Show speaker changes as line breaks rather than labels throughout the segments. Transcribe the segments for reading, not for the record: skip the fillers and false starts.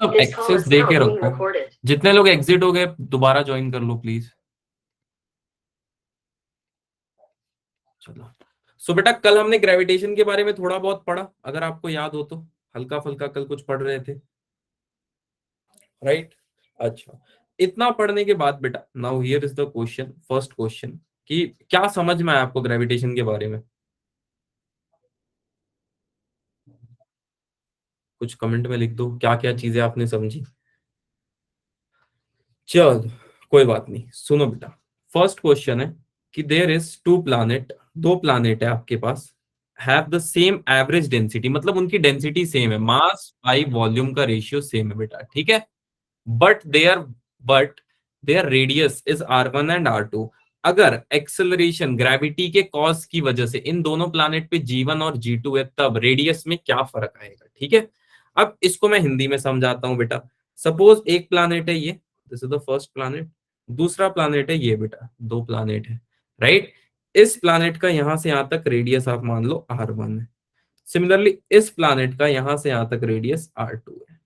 सब एक्सेस दे के रखो। जितने लोग एग्जिट हो गए दोबारा ज्वाइन कर लो प्लीज। चलो। सो बेटा कल हमने ग्रेविटेशन के बारे में थोड़ा बहुत पढ़ा, अगर आपको याद हो तो, हल्का फुल्का कल कुछ पढ़ रहे थे, राइट? अच्छा, इतना पढ़ने के बाद बेटा now here is the question, first question, कि क्या समझ में आया आपको ग्रेविटेशन के बारे में? कुछ कमेंट में लिख दो क्या क्या चीजें आपने समझी। चलो कोई बात नहीं, सुनो बेटा। फर्स्ट क्वेश्चन है कि देयर इज टू प्लैनेट, दो प्लैनेट है आपके पास, have the same average density, मतलब उनकी डेंसिटी सेम है, मास बाई वॉल्यूम का रेशियो सेम है बेटा, ठीक है? But but their radius is R1 and R2। अगर एक्सेलरेशन ग्रेविटी के कॉज की वजह से इन दोनों प्लैनेट पे G1 और G2 है, तब रेडियस में क्या फर्क आएगा, ठीक है? अब इसको मैं हिंदी में समझाता हूं बेटा। सपोज एक प्लैनेट है ये, this is the first planet, दूसरा प्लैनेट है ये बेटा, दो प्लैनेट है, राइट? इस प्लैनेट का यहां से यहां तक रेडियस आप मान लो R1 है, सिमिलरली इस प्लैनेट का यहां से यहां तक रेडियस R2 है,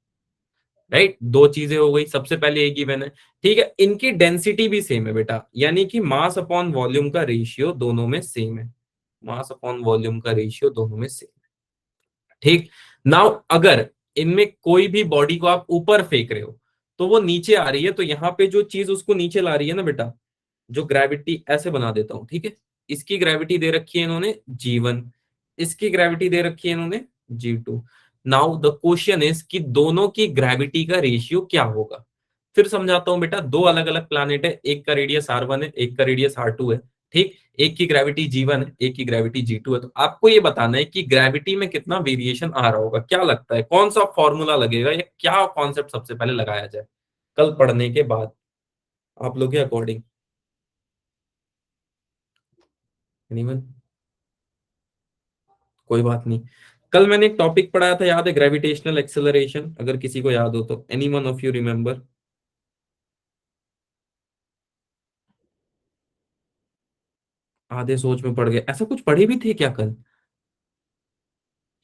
राइट? दो चीजें हो गई, सबसे पहले एक गिवन है, ठीक है? इनकी डेंसिटी भी सेम है बेटा, यानी कि मास अपॉन वॉल्यूम का रेशियो दोनों में सेम है, मास अपॉन वॉल्यूम का रेशियो दोनों में सेम है, ठीक? नाउ अगर इनमें कोई भी बॉडी को आप ऊपर फेंक रहे हो तो वो नीचे आ रही है, तो यहाँ पे जो चीज उसको नीचे ला रही है ना बेटा, जो ग्रेविटी, ऐसे बना देता हूं, ठीक है? इसकी ग्रेविटी दे रखी है इन्होंने G1, इसकी ग्रेविटी दे रखी है इन्होंने G2। Now the question is कि दोनों की ग्रेविटी का रेशियो क्या होगा। फिर समझाता हूं बेटा, दो अलग अलग प्लैनेट है, एक का रेडियस R1 है, एक का रेडियस R2 है, ठीक? एक की ग्रेविटी G1 है, एक की ग्रेविटी G2 है, तो आपको ये बताना है कि ग्रेविटी में कितना वेरिएशन आ रहा होगा, क्या लगता है कौन सा फॉर्मूला लगेगा, या क्या कॉन्सेप्ट सबसे पहले लगाया जाए कल पढ़ने के बाद आप लोग के अकॉर्डिंग? एनीवन? कोई बात नहीं। कल मैंने एक टॉपिक पढ़ाया था, याद है? ग्रेविटेशनल एक्सेलरेशन, अगर किसी को याद हो तो, any one of you remember? आधे सोच में पड़ गए, ऐसा कुछ पढ़े भी थे क्या कल?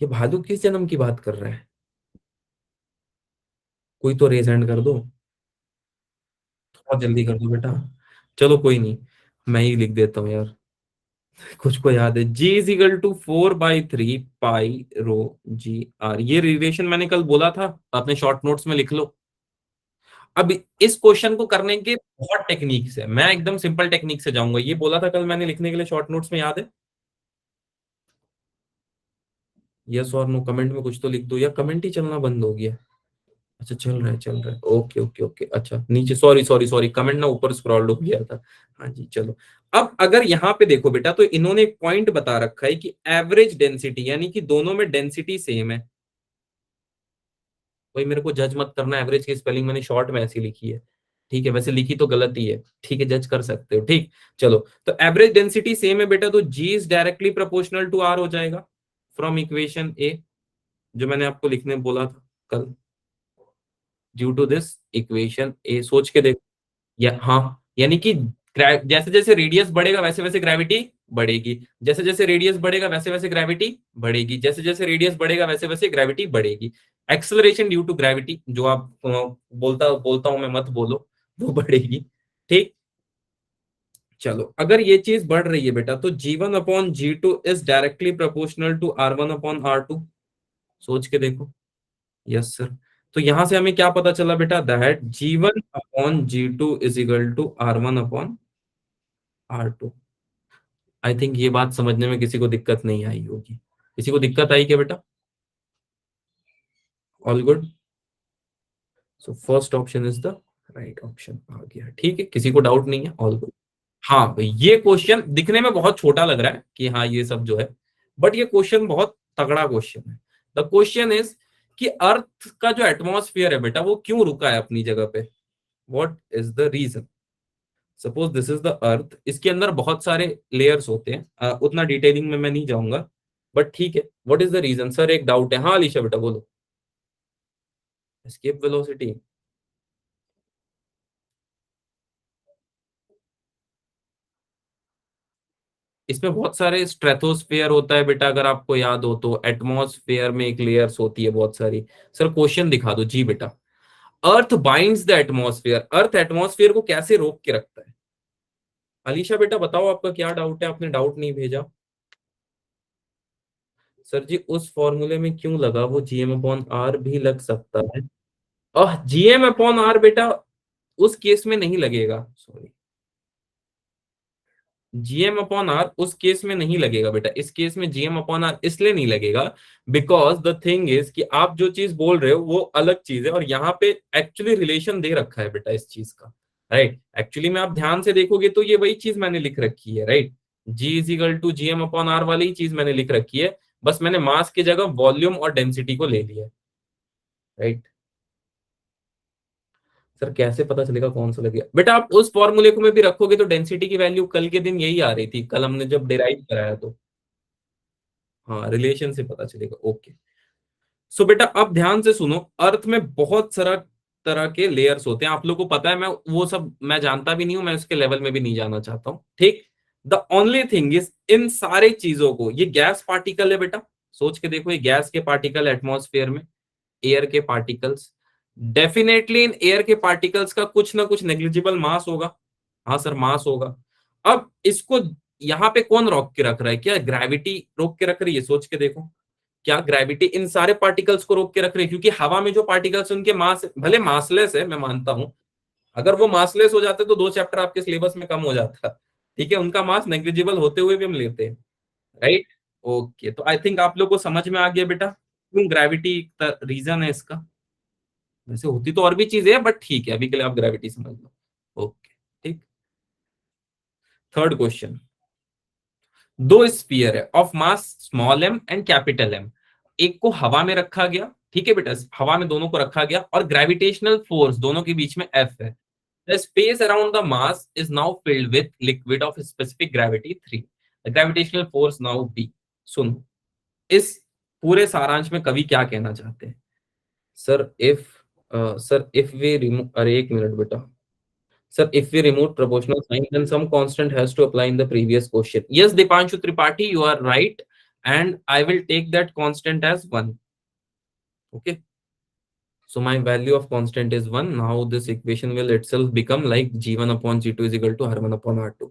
ये भालू किस जन्म की बात कर रहा है? कोई तो रेज हैंड कर दो, बहुत जल्दी कर दो बेटा। चलो कोई नहीं, मैं ही लिख देता हूँ यार। कुछ को याद है, G is equal to 4/3 pi rho G R, ये रिलेशन मैंने कल बोला था, अपने शॉर्ट नोट्स में लिख लो। अब इस क्वेश्चन को करने के बहुत टेक्निक्स है, मैं एकदम सिंपल टेक्निक से जाऊंगा, ये बोला था कल मैंने लिखने के लिए शॉर्ट नोट्स में, याद है? यस और नो कमेंट में कुछ तो लिख दो, या कमेंट ही चलना बंद हो गया? अच्छा चल रहा है, चल रहा है, ओके ओके ओके, अच्छा नीचे, सॉरी सॉरी सॉरी, कमेंट ना ऊपर स्क्रॉल हो गया था। हाँ जी चलो। अब अगर यहाँ पे देखो बेटा, तो इन्होंने एक पॉइंट बता रखा है कि एवरेज डेंसिटी, यानी कि दोनों में डेंसिटी सेम है। कोई मेरे को जज मत करना, एवरेज की स्पेलिंग मैंने शॉर्ट में ऐसी लिखी है, ठीक है? वैसे लिखी तो गलत ही है, ठीक है? जज कर सकते हो, ठीक? चलो, तो एवरेज डेंसिटी सेम है बेटा, तो G is directly proportional to R हो जाएगा, फ्रॉम इक्वेशन ए, जो मैंने आपको लिखने बोला था कल, ड्यू टू दिस इक्वेशन ए, सोच के देखो। या हाँ, यानी कि जैसे जैसे रेडियस बढ़ेगा वैसे वैसे ग्रेविटी बढ़ेगी, जैसे जैसे रेडियस बढ़ेगा वैसे वैसे ग्रेविटी बढ़ेगी, जैसे जैसे रेडियस बढ़ेगा वैसे वैसे ग्रेविटी बढ़ेगी। एक्सेलरेशन ड्यू टू ग्रेविटी, जो आप बोलता बोलता हूं मैं, मत बोलो, वो बढ़ेगी, ठीक? चलो, अगर ये चीज बढ़ रही है बेटा, तो G1/G2 is directly proportional to R1/R2। सोच के देखो। Yes sir. तो यहां से हमें क्या पता चला बेटा, that G1/G2 is equal to R1/R2। I think ये बात समझने में किसी को दिक्कत नहीं आई होगी। किसी को दिक्कत आई क्या बेटा? All good? So first option is the right option आ गया, ठीक है? किसी को डाउट नहीं है? All good. हाँ भाई, ये क्वेश्चन दिखने में बहुत छोटा लग रहा है कि हाँ ये सब जो है, बट ये क्वेश्चन बहुत तगड़ा क्वेश्चन है। द क्वेश्चन इज कि अर्थ का जो एटमॉस्फेयर है बेटा, वो क्यों रुका है अपनी जगह पे? What is the reason? Suppose this is the earth, इसके अंदर बहुत सारे लेयर्स होते हैं, उतना डिटेलिंग में मैं नहीं जाऊंगा, बट ठीक है। What is the reason sir? एक डाउट है, हाँ अलीशा बेटा बोलो। Escape velocity? इसमें बहुत सारे स्ट्रेटोस्फेयर होता है बेटा, अगर आपको याद हो तो, एटमॉस्फेयर में एक लेयर्स होती है बहुत सारी। सर क्वेश्चन दिखा दो जी बेटा। Earth binds the atmosphere, earth atmosphere को कैसे रोक के रखता है? अलीशा बेटा बताओ आपका क्या डाउट है, आपने डाउट नहीं भेजा। सर जी उस फॉर्मूले में क्यों लगा, वो जीएम अपॉन आर भी लग सकता है। जीएम अपॉन आर बेटा उस केस में नहीं लगेगा, सॉरी, जीएम अपॉन आर उस केस में नहीं लगेगा बेटा। इस केस में जीएम अपॉन आर इसलिए नहीं लगेगा बिकॉज द थिंग इज कि आप जो चीज बोल रहे हो वो अलग चीज है, और यहाँ पे एक्चुअली रिलेशन दे रखा है बेटा इस चीज का, राइट। एक्चुअली में आप ध्यान से देखोगे तो ये वही चीज मैंने लिख रखी है, right. G is equal to GM upon R वाली ही चीज मैंने लिख रखी है, बस मैंने मास की जगह वॉल्यूम और डेंसिटी को ले लिया, राइट। सर कैसे पता चलेगा कौन सा लगेगा बेटा, आप उस फॉर्मूले को में भी रखोगे तो डेंसिटी की वैल्यू कल के दिन यही आ रही थी, कल हमने जब डिराइव कराया तो। हाँ रिलेशन से पता चलेगा, ओके। सो बेटा अब ध्यान से सुनो, अर्थ में बहुत सारा तरह के लेयर्स होते हैं, आप लोग को पता है, मैं वो सब मैं जानता भी नहीं हूं, मैं उसके लेवल में भी नहीं जाना चाहता हूं, ठीक। The only thing is in सारे चीजों को, ये गैस पार्टिकल है बेटा, सोच के देखो, ये गैस के पार्टिकल एटमॉस्फेयर में, एयर के पार्टिकल्स, डेफिनेटली इन एयर के पार्टिकल्स का कुछ ना कुछ नेग्लिजिबल मास होगा। हाँ सर मास होगा। अब इसको यहाँ पे कौन रोक के रख रहा है, क्या ग्रेविटी रोक के रख रही है, सोच के देखो, क्या ग्रेविटी इन सारे पार्टिकल्स को रोक के रख रही है? क्योंकि हवा में जो पार्टिकल्स उनके मास भले मासलेस है, मैं मानता हूं, अगर वो मासलेस हो जाते तो 2 चैप्टर आपके सिलेबस में कम हो जाता, ठीक है, उनका मास नेग्लिजिबल होते हुए भी हम लेते हैं, राइट। ओके तो आई थिंक आप लोग को समझ में आ गया बेटा क्यों ग्रेविटी रीजन है इसका। वैसे होती तो और भी चीजें हैं बट ठीक है, अभी के लिए आप ग्रेविटी समझ लो, ओके ठीक। थर्ड क्वेश्चन, दो स्फीयर है of mass small m and capital M, एक को हवा में रखा गया, ठीक है बेटा, हवा में दोनों को रखा गया, और ग्रेविटेशनल फोर्स दोनों के बीच में एफ है। The space around the mass is now filled with liquid of specific gravity 3, the gravitational force now be. सुनो, इस पूरे सारांश में कवि क्या कहना चाहते हैं? Sir if sir if we remove, अरे एक मिनट बेटा, sir, if we remove proportional sign, then some constant has to apply in the previous question. Yes, Dipanshu Tripathi, you are right, and I will take that constant as 1. Okay. So my value of constant is 1. Now this equation will itself become like G1 upon G2 is equal to R1 upon R2.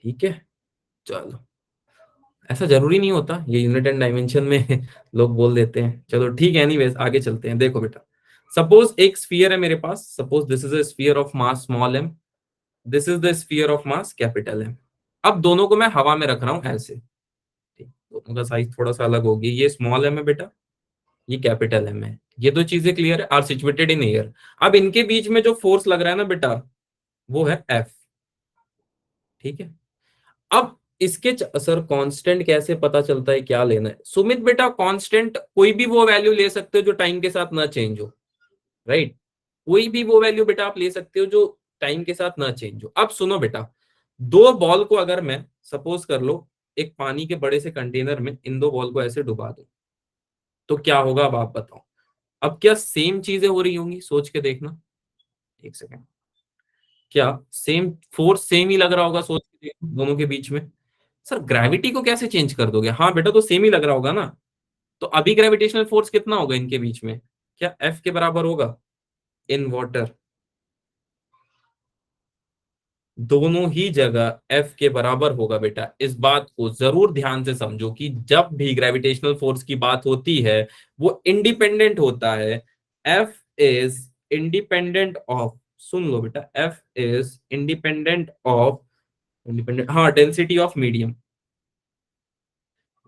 ठीक है, चलो, ऐसा जरूरी नहीं होता, ये unit and dimension में लोग बोल देते हैं, चलो ठीक है, एनीवेज आगे चलते हैं। देखो बेटा, सपोज एक स्फीयर है मेरे पास, suppose this is a sphere of mass small M, this is the sphere of mass capital M. अब दोनों को मैं हवा में रख रहा हूं ऐसे, ठीक, दोनों का साइज थोड़ा सा अलग होगी, ये स्मॉल एम है बेटा, ये कैपिटल एम है, ये दो चीजें क्लियर है, आर सिचुएटेड इन एयर। अब इनके बीच में जो फोर्स लग रहा है ना बेटा, वो है एफ, ठीक है। अब इसके सर कांस्टेंट कैसे पता चलता है, क्या लेना है सुमित बेटा? कांस्टेंट कोई भी वो वैल्यू ले सकते हो जो टाइम के साथ ना चेंज हो, राइट। कोई भी वो वैल्यू बेटा आप ले सकते हो जो टाइम के साथ ना चेंज हो। अब सुनो बेटा, दो बॉल को अगर मैं सपोज कर लो एक पानी के बड़े से कंटेनर में इन दो बॉल को ऐसे डुबा दो, तो क्या होगा अब आप बताओ। अब क्या सेम चीजें हो रही होंगी, सोच के देखना, एक सेकेंड, क्या सेम फोर्स सेम ही लग रहा होगा, सोच के देखना दोनों के बीच में। सर ग्रेविटी को कैसे चेंज कर दोगे, हाँ बेटा तो सेम ही लग रहा होगा ना। तो अभी ग्रेविटेशनल फोर्स कितना होगा इनके बीच में, क्या एफ के बराबर होगा इन वाटर? दोनों ही जगह एफ के बराबर होगा बेटा। इस बात को जरूर ध्यान से समझो कि जब भी ग्रेविटेशनल फोर्स की बात होती है वो इंडिपेंडेंट होता है, एफ इज इंडिपेंडेंट ऑफ, सुन लो बेटा, F is independent of, independent, हाँ, density of medium,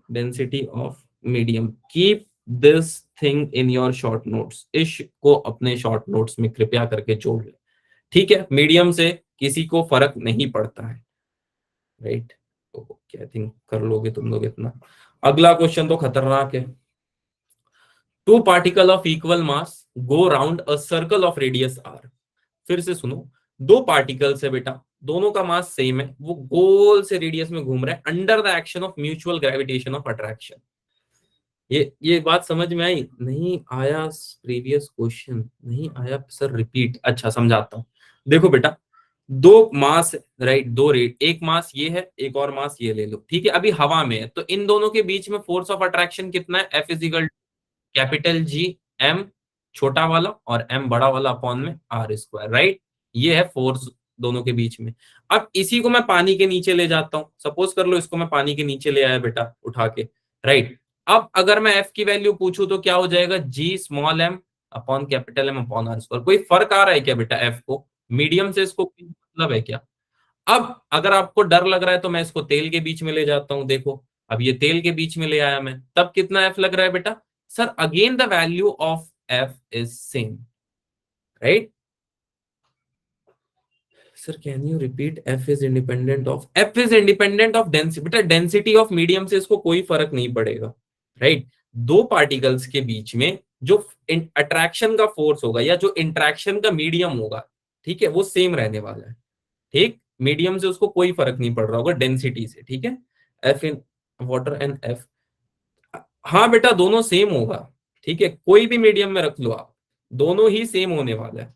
density of medium. Keep this thing in your short notes, इस को अपने शॉर्ट नोट्स में कृपया करके जोड़ ले, ठीक है। मीडियम से किसी को फर्क नहीं पड़ता है, राइट। तो आई थिंक कर लोगे तुम लोग इतना। अगला क्वेश्चन तो खतरनाक है। Two particle of equal mass go round a circle of radius R. फिर से सुनो, दो पार्टिकल्स है बेटा, दोनों का मास सेम है, वो गोल से रेडियस में घूम रहे हैं under the action of mutual gravitation of attraction. ये बात समझ में आई? नहीं आया प्रीवियस क्वेश्चन, नहीं आया सर, रिपीट, अच्छा समझाता हूँ। देखो बेटा, दो मास, राइट, दो रेट, एक मास ये है, एक और मास ये ले लो, ठीक है, अभी हवा में है, तो इन दोनों के बीच में फोर्स ऑफ अट्रैक्शन कितना है, F is equal capital G M छोटा वाला और m बड़ा वाला अपॉन में आर स्क्वायर, राइट। ये है फोर्स दोनों के बीच में। अब इसी को मैं पानी के नीचे ले जाता हूं, सपोज कर लो इसको मैं पानी के नीचे ले आया बेटा उठा के, राइट। अब अगर मैं f की वैल्यू पूछूं तो क्या हो जाएगा, g small m upon capital m upon R square. कोई फर्क आ रहा है क्या बेटा f को, मीडियम से इसको कोई मतलब है क्या। अब अगर आपको डर लग रहा है तो मैं इसको तेल के बीच में ले जाता हूं, देखो अब ये तेल के बीच में ले आया मैं, तब कितना एफ लग रहा है बेटा, sir again the value of F is same, right. Sir can you repeat, F is independent of density, बेटा डेंसिटी ऑफ मीडियम से इसको कोई फर्क नहीं पड़ेगा, राइट। दो पार्टिकल्स के बीच में जो अट्रैक्शन का फोर्स होगा या जो इंट्रैक्शन का मीडियम होगा, ठीक है, वो सेम रहने वाला है, ठीक। मीडियम से उसको कोई फर्क नहीं पड़ रहा होगा डेंसिटी से, ठीक है। F in water and F, हाँ बेटा दोनों सेम होगा, ठीक है, कोई भी मीडियम में रख लो आप, दोनों ही सेम होने वाला है,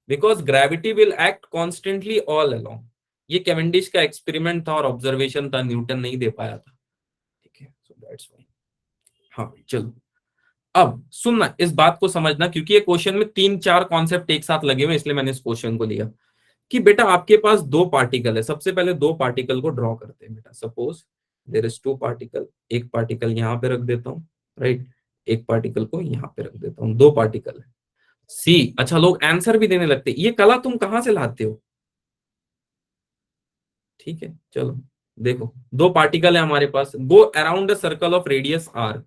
because gravity will act constantly all along. ये कैवेंडिश का एक्सपेरिमेंट था और ऑब्जर्वेशन था, न्यूटन नहीं दे पाया था, ठीक है, सो दैट्स व्हाई। हाँ चलो, अब सुनना, इस बात को समझना, क्योंकि ये क्वेश्चन में 3-4 कॉन्सेप्ट एक साथ लगे हुए, इसलिए मैंने इस क्वेश्चन को लिया। कि बेटा आपके पास दो पार्टिकल है, सबसे पहले दो पार्टिकल को ड्रॉ करते हैं बेटा। Suppose there is two particle, एक पार्टिकल यहां पे रख देता हूं, राइट, एक पार्टिकल को यहां पे रख देता हूं, दो पार्टिकल है। सी, अच्छा लोग आंसर भी देने लगते, ये कला तुम कहां से लाते हो, ठीक है चलो। देखो दो पार्टिकल है हमारे पास, go around the circle of radius R.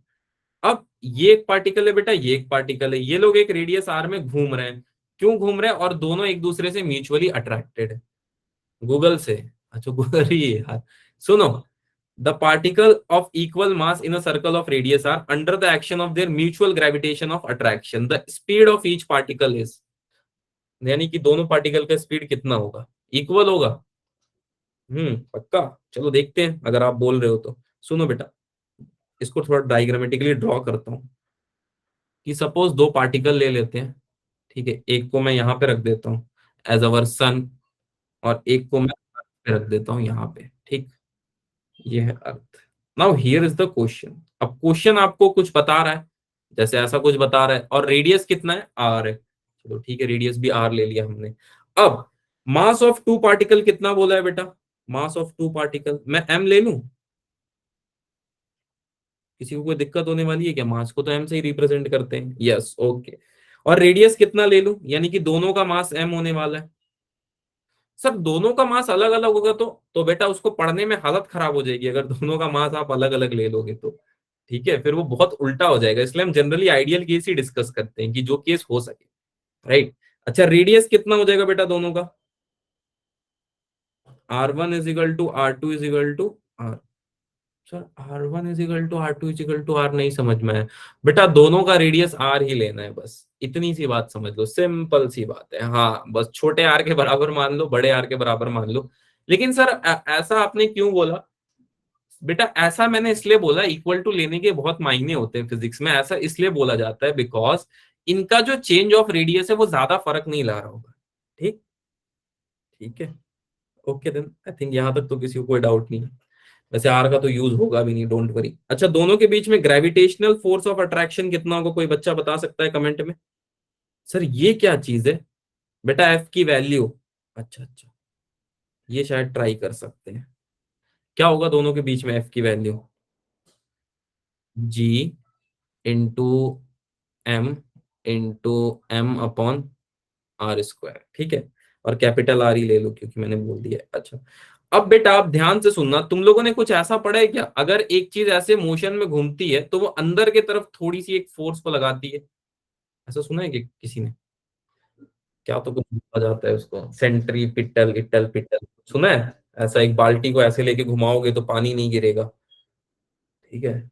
अब ये एक पार्टिकल है बेटा, ये एक पार्टिकल है, ये लोग एक रेडियस आर में घूम रहे हैं। क्यों घूम रहे हैं, और दोनों एक दूसरे से म्यूचुअली अट्रैक्टेड है। गूगल से, अच्छा गूगल ही है यार। सुनो, the particle of equal mass in a circle of radius R under the action of their mutual gravitation of attraction, the speed of each particle is, यानी कि दोनों पार्टिकल का स्पीड कितना होगा, इक्वल होगा। पक्का, चलो देखते हैं अगर आप बोल रहे हो तो। सुनो बेटा, इसको थोड़ा डायग्रामेटिकली ड्रॉ करता हूं, कि सपोज दो पार्टिकल ले लेते हैं, ठीक है, एक को मैं यहां पे रख देता हूं एज अवर सन, और एक को मैं अर्थ पे रख देता हूं यहाँ पे, ठीक। ये है earth. Now here is the question, अब क्वेश्चन आपको कुछ बता रहा है, जैसे ऐसा कुछ बता रहा है, और रेडियस कितना है, आर है, चलो ठीक है, रेडियस भी आर ले लिया हमने। अब मास ऑफ टू पार्टिकल कितना बोला है बेटा, मास ऑफ टू पार्टिकल मैं एम ले लूं, किसी को कोई दिक्कत होने वाली है क्या, मास को तो एम से ही रिप्रेजेंट करते हैं, यस ओके। और रेडियस कितना ले लूं, यानी कि दोनों का मास एम होने वाला है। सर दोनों का मास अलग अलग होगा तो बेटा उसको पढ़ने में हालत खराब हो जाएगी, अगर दोनों का मास आप अलग अलग ले लोगे तो, ठीक है, फिर वो बहुत उल्टा हो जाएगा, इसलिए हम जनरली आइडियल केस ही डिस्कस करते हैं कि जो केस हो सके, राइट। अच्छा रेडियस कितना हो जाएगा बेटा दोनों का, R1 is equal to R2 is equal to R. Sir R1 is equal to R2 is equal to R नहीं समझ में आया बेटा, दोनों का रेडियस आर ही लेना है, बस इतनी सी बात समझ लो, सिंपल सी बात है। हाँ बस छोटे आर के बराबर मान लो, बड़े आर के बराबर मान लो। लेकिन सर ऐसा आपने क्यों बोला, बेटा ऐसा मैंने इसलिए बोला, इक्वल टू लेने के बहुत मायने होते हैं फिजिक्स में, ऐसा इसलिए बोला जाता है बिकॉज इनका जो चेंज ऑफ रेडियस है वो ज्यादा फर्क नहीं ला रहा होगा, ठीक। ठीक है, ओके देन आई थिंक यहां तक तो किसी को कोई डाउट नहीं है। वैसे आर का तो यूज होगा भी नहीं, डोंट वरी। अच्छा दोनों के बीच में ग्रेविटेशनल फोर्स ऑफ अट्रैक्शन कितना होगा, कोई बच्चा बता सकता है कमेंट में। सर ये क्या चीज है बेटा, एफ की वैल्यू, अच्छा अच्छा, ये शायद ट्राई कर सकते हैं, क्या होगा दोनों के बीच में एफ की value, G into M into M upon R square, ठीक है। और कैपिटल आर ही ले लो क्योंकि मैंने बोल दिया है। अच्छा अब बेटा आप ध्यान से सुनना, तुम लोगों ने कुछ ऐसा पढ़ा है क्या, अगर एक चीज ऐसे मोशन में घूमती है तो वो अंदर की तरफ थोड़ी सी एक फोर्स को लगाती है, ऐसा सुना है कि किसी ने, क्या तो कुछ बोला जाता है उसको, सेंट्रीपिटल इटल पिटल, सुना है। ऐसा एक बाल्टी को ऐसे लेके घुमाओगे तो पानी नहीं गिरेगा, ठीक है,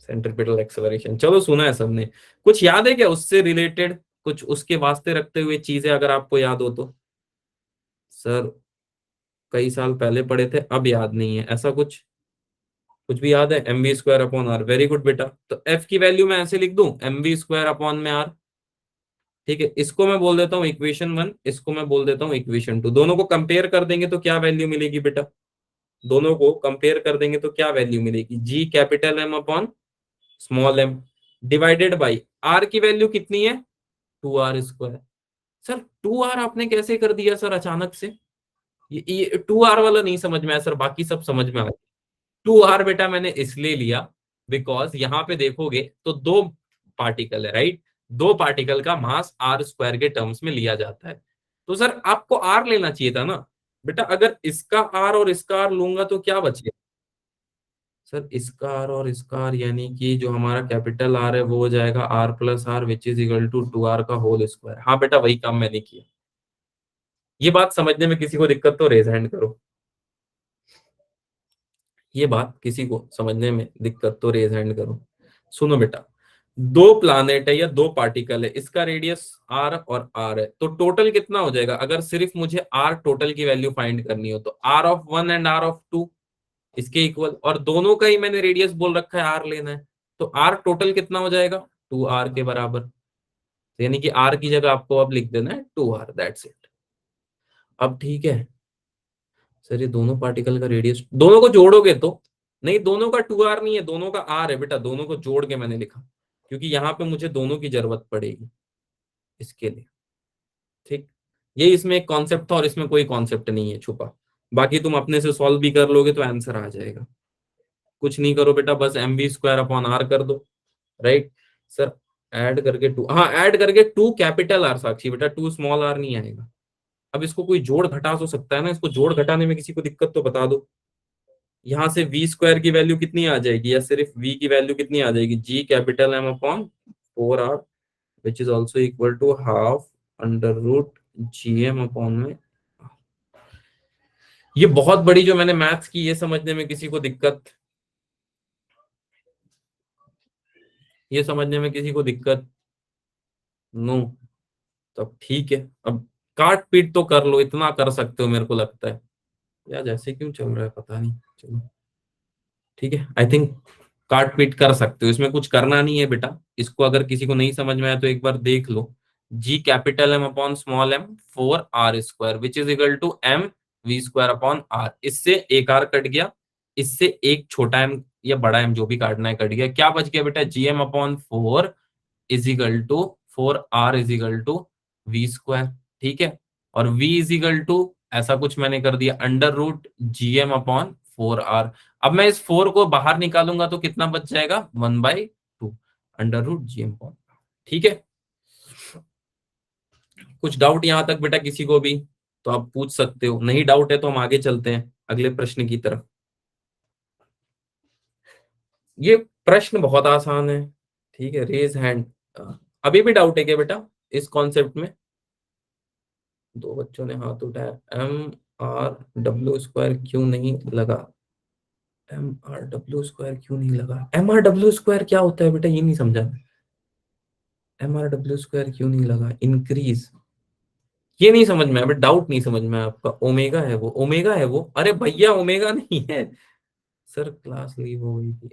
सेंट्रीपिटल एक्सेलरेशन, चलो सुना है सबने। कुछ याद है क्या उससे रिलेटेड, कुछ उसके वास्ते रखते हुए चीजें अगर आपको याद हो तो। सर कई साल पहले पढ़े थे, अब याद नहीं है ऐसा कुछ, कुछ भी याद है, M V square upon R, very good बेटा। तो एफ की वैल्यू मैं ऐसे लिख दूं, एम वी स्क्वायर अपॉन में आर, ठीक है, इसको मैं बोल देता हूँ इक्वेशन 1, इसको मैं बोल देता हूँ इक्वेशन 2, दोनों को कंपेयर कर देंगे तो क्या वैल्यू मिलेगी बेटा, दोनों को कंपेयर कर देंगे तो क्या वैल्यू मिलेगी, G capital M upon small M, divided by R की वैल्यू कितनी है, 2r²। सर 2r आपने कैसे कर दिया सर अचानक से? ये 2r वाला नहीं समझ में आया सर, बाकी सब समझ में आ गया। 2r बेटा मैंने इसलिए लिया बिकॉज यहां पे देखोगे तो दो पार्टिकल है, राइट? दो पार्टिकल का मास r² के टर्म्स में लिया जाता है। तो सर आपको r लेना चाहिए था ना बेटा। अगर इसका r और इसका r लूंगा तो क्या बचेगा? सर इसका r और इसका r यानी कि जो हमारा कैपिटल R है वो हो जाएगा r+r which is equal to 2r का होल स्क्वायर। हाँ बेटा वही काम मैंने किया। ये बात समझने में किसी को दिक्कत तो रेज हैंड करो। ये बात किसी को समझने में दिक्कत तो रेज हैंड करो। सुनो बेटा, दो प्लानेट है या दो पार्टिकल है, इसका रेडियस r और r है, तो टोटल कितना हो जाएगा? अगर सिर्फ मुझे r टोटल की वैल्यू फाइंड करनी हो तो r(1) एंड r(2) इसके इक्वल, और दोनों का ही मैंने रेडियस बोल रखा है r लेना है, तो r टोटल कितना हो जाएगा? 2r के बराबर। यानी कि r की जगह आपको अब लिख देना है 2r, दैट्स इट। अब ठीक है सर, ये दोनों पार्टिकल का रेडियस दोनों को जोड़ोगे तो, नहीं दोनों का 2r नहीं है, दोनों का r है बेटा, दोनों को जोड़ के मैंने लिखा क्योंकि यहाँ पे मुझे दोनों की जरूरत पड़ेगी इसके लिए। ठीक, ये इसमें एक कॉन्सेप्ट था और इसमें कोई कॉन्सेप्ट नहीं है छुपा। बाकी तुम अपने से सॉल्व भी कर लोगे तो आंसर आ जाएगा। कुछ नहीं करो बेटा, बस mv² अपॉन r कर दो, राइट? सर ऐड करके टू, हाँ ऐड करके 2 कैपिटल R साक्षी बेटा, 2 स्मॉल r नहीं आएगा। अब इसको कोई जोड़ घटा तो सकता है ना, इसको जोड़ घटाने में किसी को दिक्कत तो बता दो। यहाँ से v² की वैल्यू कितनी आ जाएगी, या सिर्फ v की वैल्यू कितनी आ जाएगी? G(M)/4r which is also equal to half √GM में। ये बहुत बड़ी जो मैंने मैथ्स की, ये समझने में किसी को दिक्कत, ये समझने में किसी को दिक्कत? नो, तब ठीक है। अब काट पीट तो कर लो, इतना कर सकते हो मेरे को लगता है। यार जैसे क्यों चल रहा है पता नहीं, चलो ठीक है। आई थिंक काट पीट कर सकते हो, इसमें कुछ करना नहीं है बेटा। इसको अगर किसी को नहीं समझ में आया तो एक बार देख लो। G(M)/(4r²) which is equal to mv²/r। इससे एक r कट गया, इससे एक छोटा m या बड़ा m जो भी काटना है कट गया, क्या बच गया बेटा? Gm/4 is equal to 4r is equal to v²। ठीक है, और v इज इक्वल टू ऐसा कुछ मैंने कर दिया √Gm/4r। अब मैं इस 4 को बाहर निकालूंगा तो कितना बच जाएगा? 1/2 √Gm। ठीक है, कुछ डाउट यहां तक बेटा किसी को भी? तो आप पूछ सकते हो, नहीं डाउट है तो हम आगे चलते हैं अगले प्रश्न की तरफ। ये प्रश्न बहुत आसान है, ठीक है, रेज हैंड। अभी भी डाउट है क्या बेटा इस कॉन्सेप्ट में? दो बच्चों ने हाथ उठाया। MR(W²) क्यों नहीं लगा? MR(W²) क्या होता है बेटा, ये नहीं समझा। MR(W²) क्यों नहीं लगा? इंक्रीज, ये नहीं समझ में आया बेटा, डाउट नहीं समझ में आया आपका। ओमेगा है वो, ओमेगा है वो, अरे भैया ओमेगा नहीं है सर, क्लास लीव हो गई थी।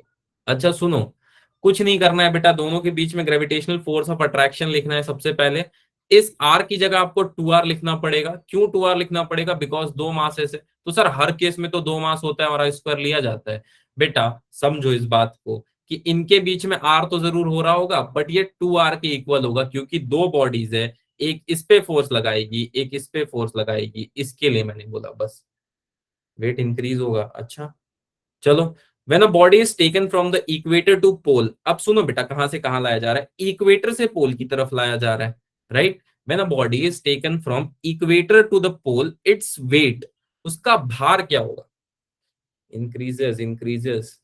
अच्छा सुनो, कुछ नहीं करना है बेटा, दोनों के बीच में ग्रेविटेशनल फोर्स ऑफ अट्रैक्शन लिखना है सबसे पहले। इस r की जगह आपको 2r लिखना पड़ेगा। क्यों 2r लिखना पड़ेगा? बिकॉज दो मास है। तो सर हर केस में तो दो मास होता है और r² लिया जाता है। बेटा समझो इस बात को कि इनके बीच में r तो जरूर हो रहा होगा, बट ये 2r के इक्वल होगा क्योंकि दो बॉडीज है, एक इस पे फोर्स लगाएगी एक इस पे फोर्स लगाएगी, इसके लिए मैंने बोला बस। वेट इंक्रीज होगा, अच्छा चलो। When a body is taken from the equator to pole, अब सुनो बेटा कहां से कहां लाया जा रहा है? इक्वेटर से पोल की तरफ लाया जा रहा है, right? When a body is taken from equator to the pole, its weight, उसका भार क्या होगा? Increases, increases.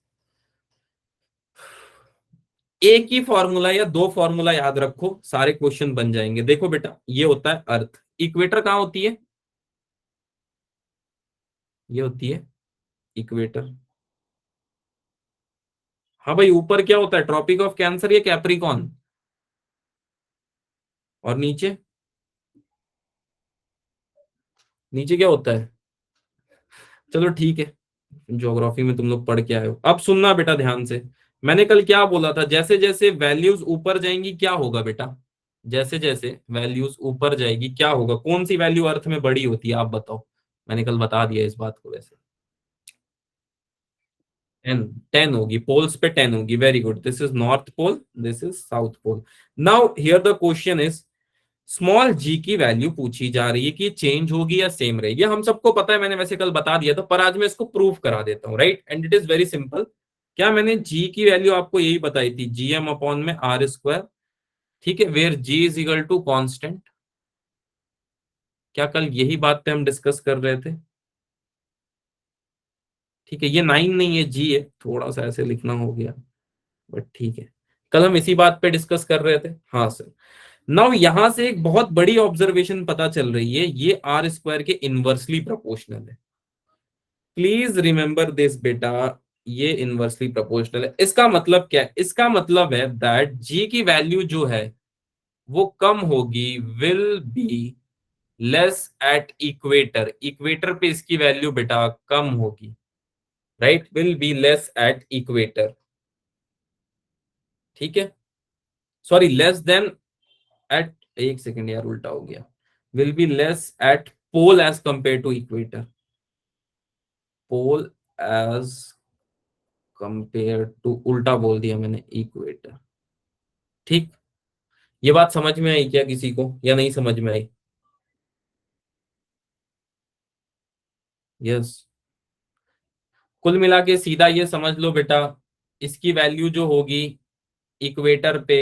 एक ही फॉर्मूला या दो फॉर्मूला याद रखो, सारे क्वेश्चन बन जाएंगे। देखो बेटा, ये होता है अर्थ, इक्वेटर कहां होती है? ये होती है इक्वेटर। हाँ भाई, ऊपर क्या होता है? ट्रॉपिक ऑफ कैंसर या कैप्रिकॉन? और नीचे, नीचे क्या होता है? चलो ठीक है, ज्योग्राफी में तुम लोग पढ़ के आए हो। अब सुनना बेटा ध्यान से, मैंने कल क्या बोला था? जैसे जैसे वैल्यूज ऊपर जाएंगी क्या होगा बेटा? जैसे जैसे वैल्यूज ऊपर जाएगी क्या होगा? कौन सी वैल्यू अर्थ में बड़ी होती है आप बताओ? मैंने कल बता दिया इस बात को वैसे। 10 होगी, पोल्स पे 10 होगी। Very good, this is north pole, this is south pole. Now here the question is, small G की वैल्यू पूछी जा रही है कि चेंज होगी या सेम रहेगी। हम सबको पता है, मैंने वैसे कल बता दिया था, पर आज मैं इसको प्रूव करा देता हूं, right. And it is very simple. क्या मैंने जी की वैल्यू आपको यही बताई थी, जीएम अपॉन में आर स्क्वायर, ठीक है, where G is equal to constant. क्या कल यही बात पे हम डिस्कस कर रहे थे? ठीक है, ये 9 नहीं है, जी है, थोड़ा सा ऐसे लिखना हो गया, बट ठीक है। कल हम इसी बात पे डिस्कस कर रहे थे, हाँ सर। नाउ यहां से एक बहुत बड़ी ऑब्जर्वेशन पता चल रही है, ये आर स्क्वायर के इनवर्सली प्रोपोर्शनल है। प्लीज रिमेंबर दिस बेटा, ये इनवर्सली प्रोपोर्शनल है। इसका मतलब क्या है? इसका मतलब है दैट जी की वैल्यू जो है वो कम होगी, will be less at equator. Equator पे इसकी वैल्यू बेटा कम होगी, right, will be less at equator, ठीक है, सॉरी लेस देन एट, एक सेकेंड यार उल्टा हो गया, will be less at pole as compare to equator, pole as compare to, उल्टा बोल दिया मैंने, इक्वेटर। ठीक, ये बात समझ में आई क्या किसी को, या नहीं समझ में आई? यस। कुल मिला के सीधा ये समझ लो बेटा, इसकी वैल्यू जो होगी इक्वेटर पे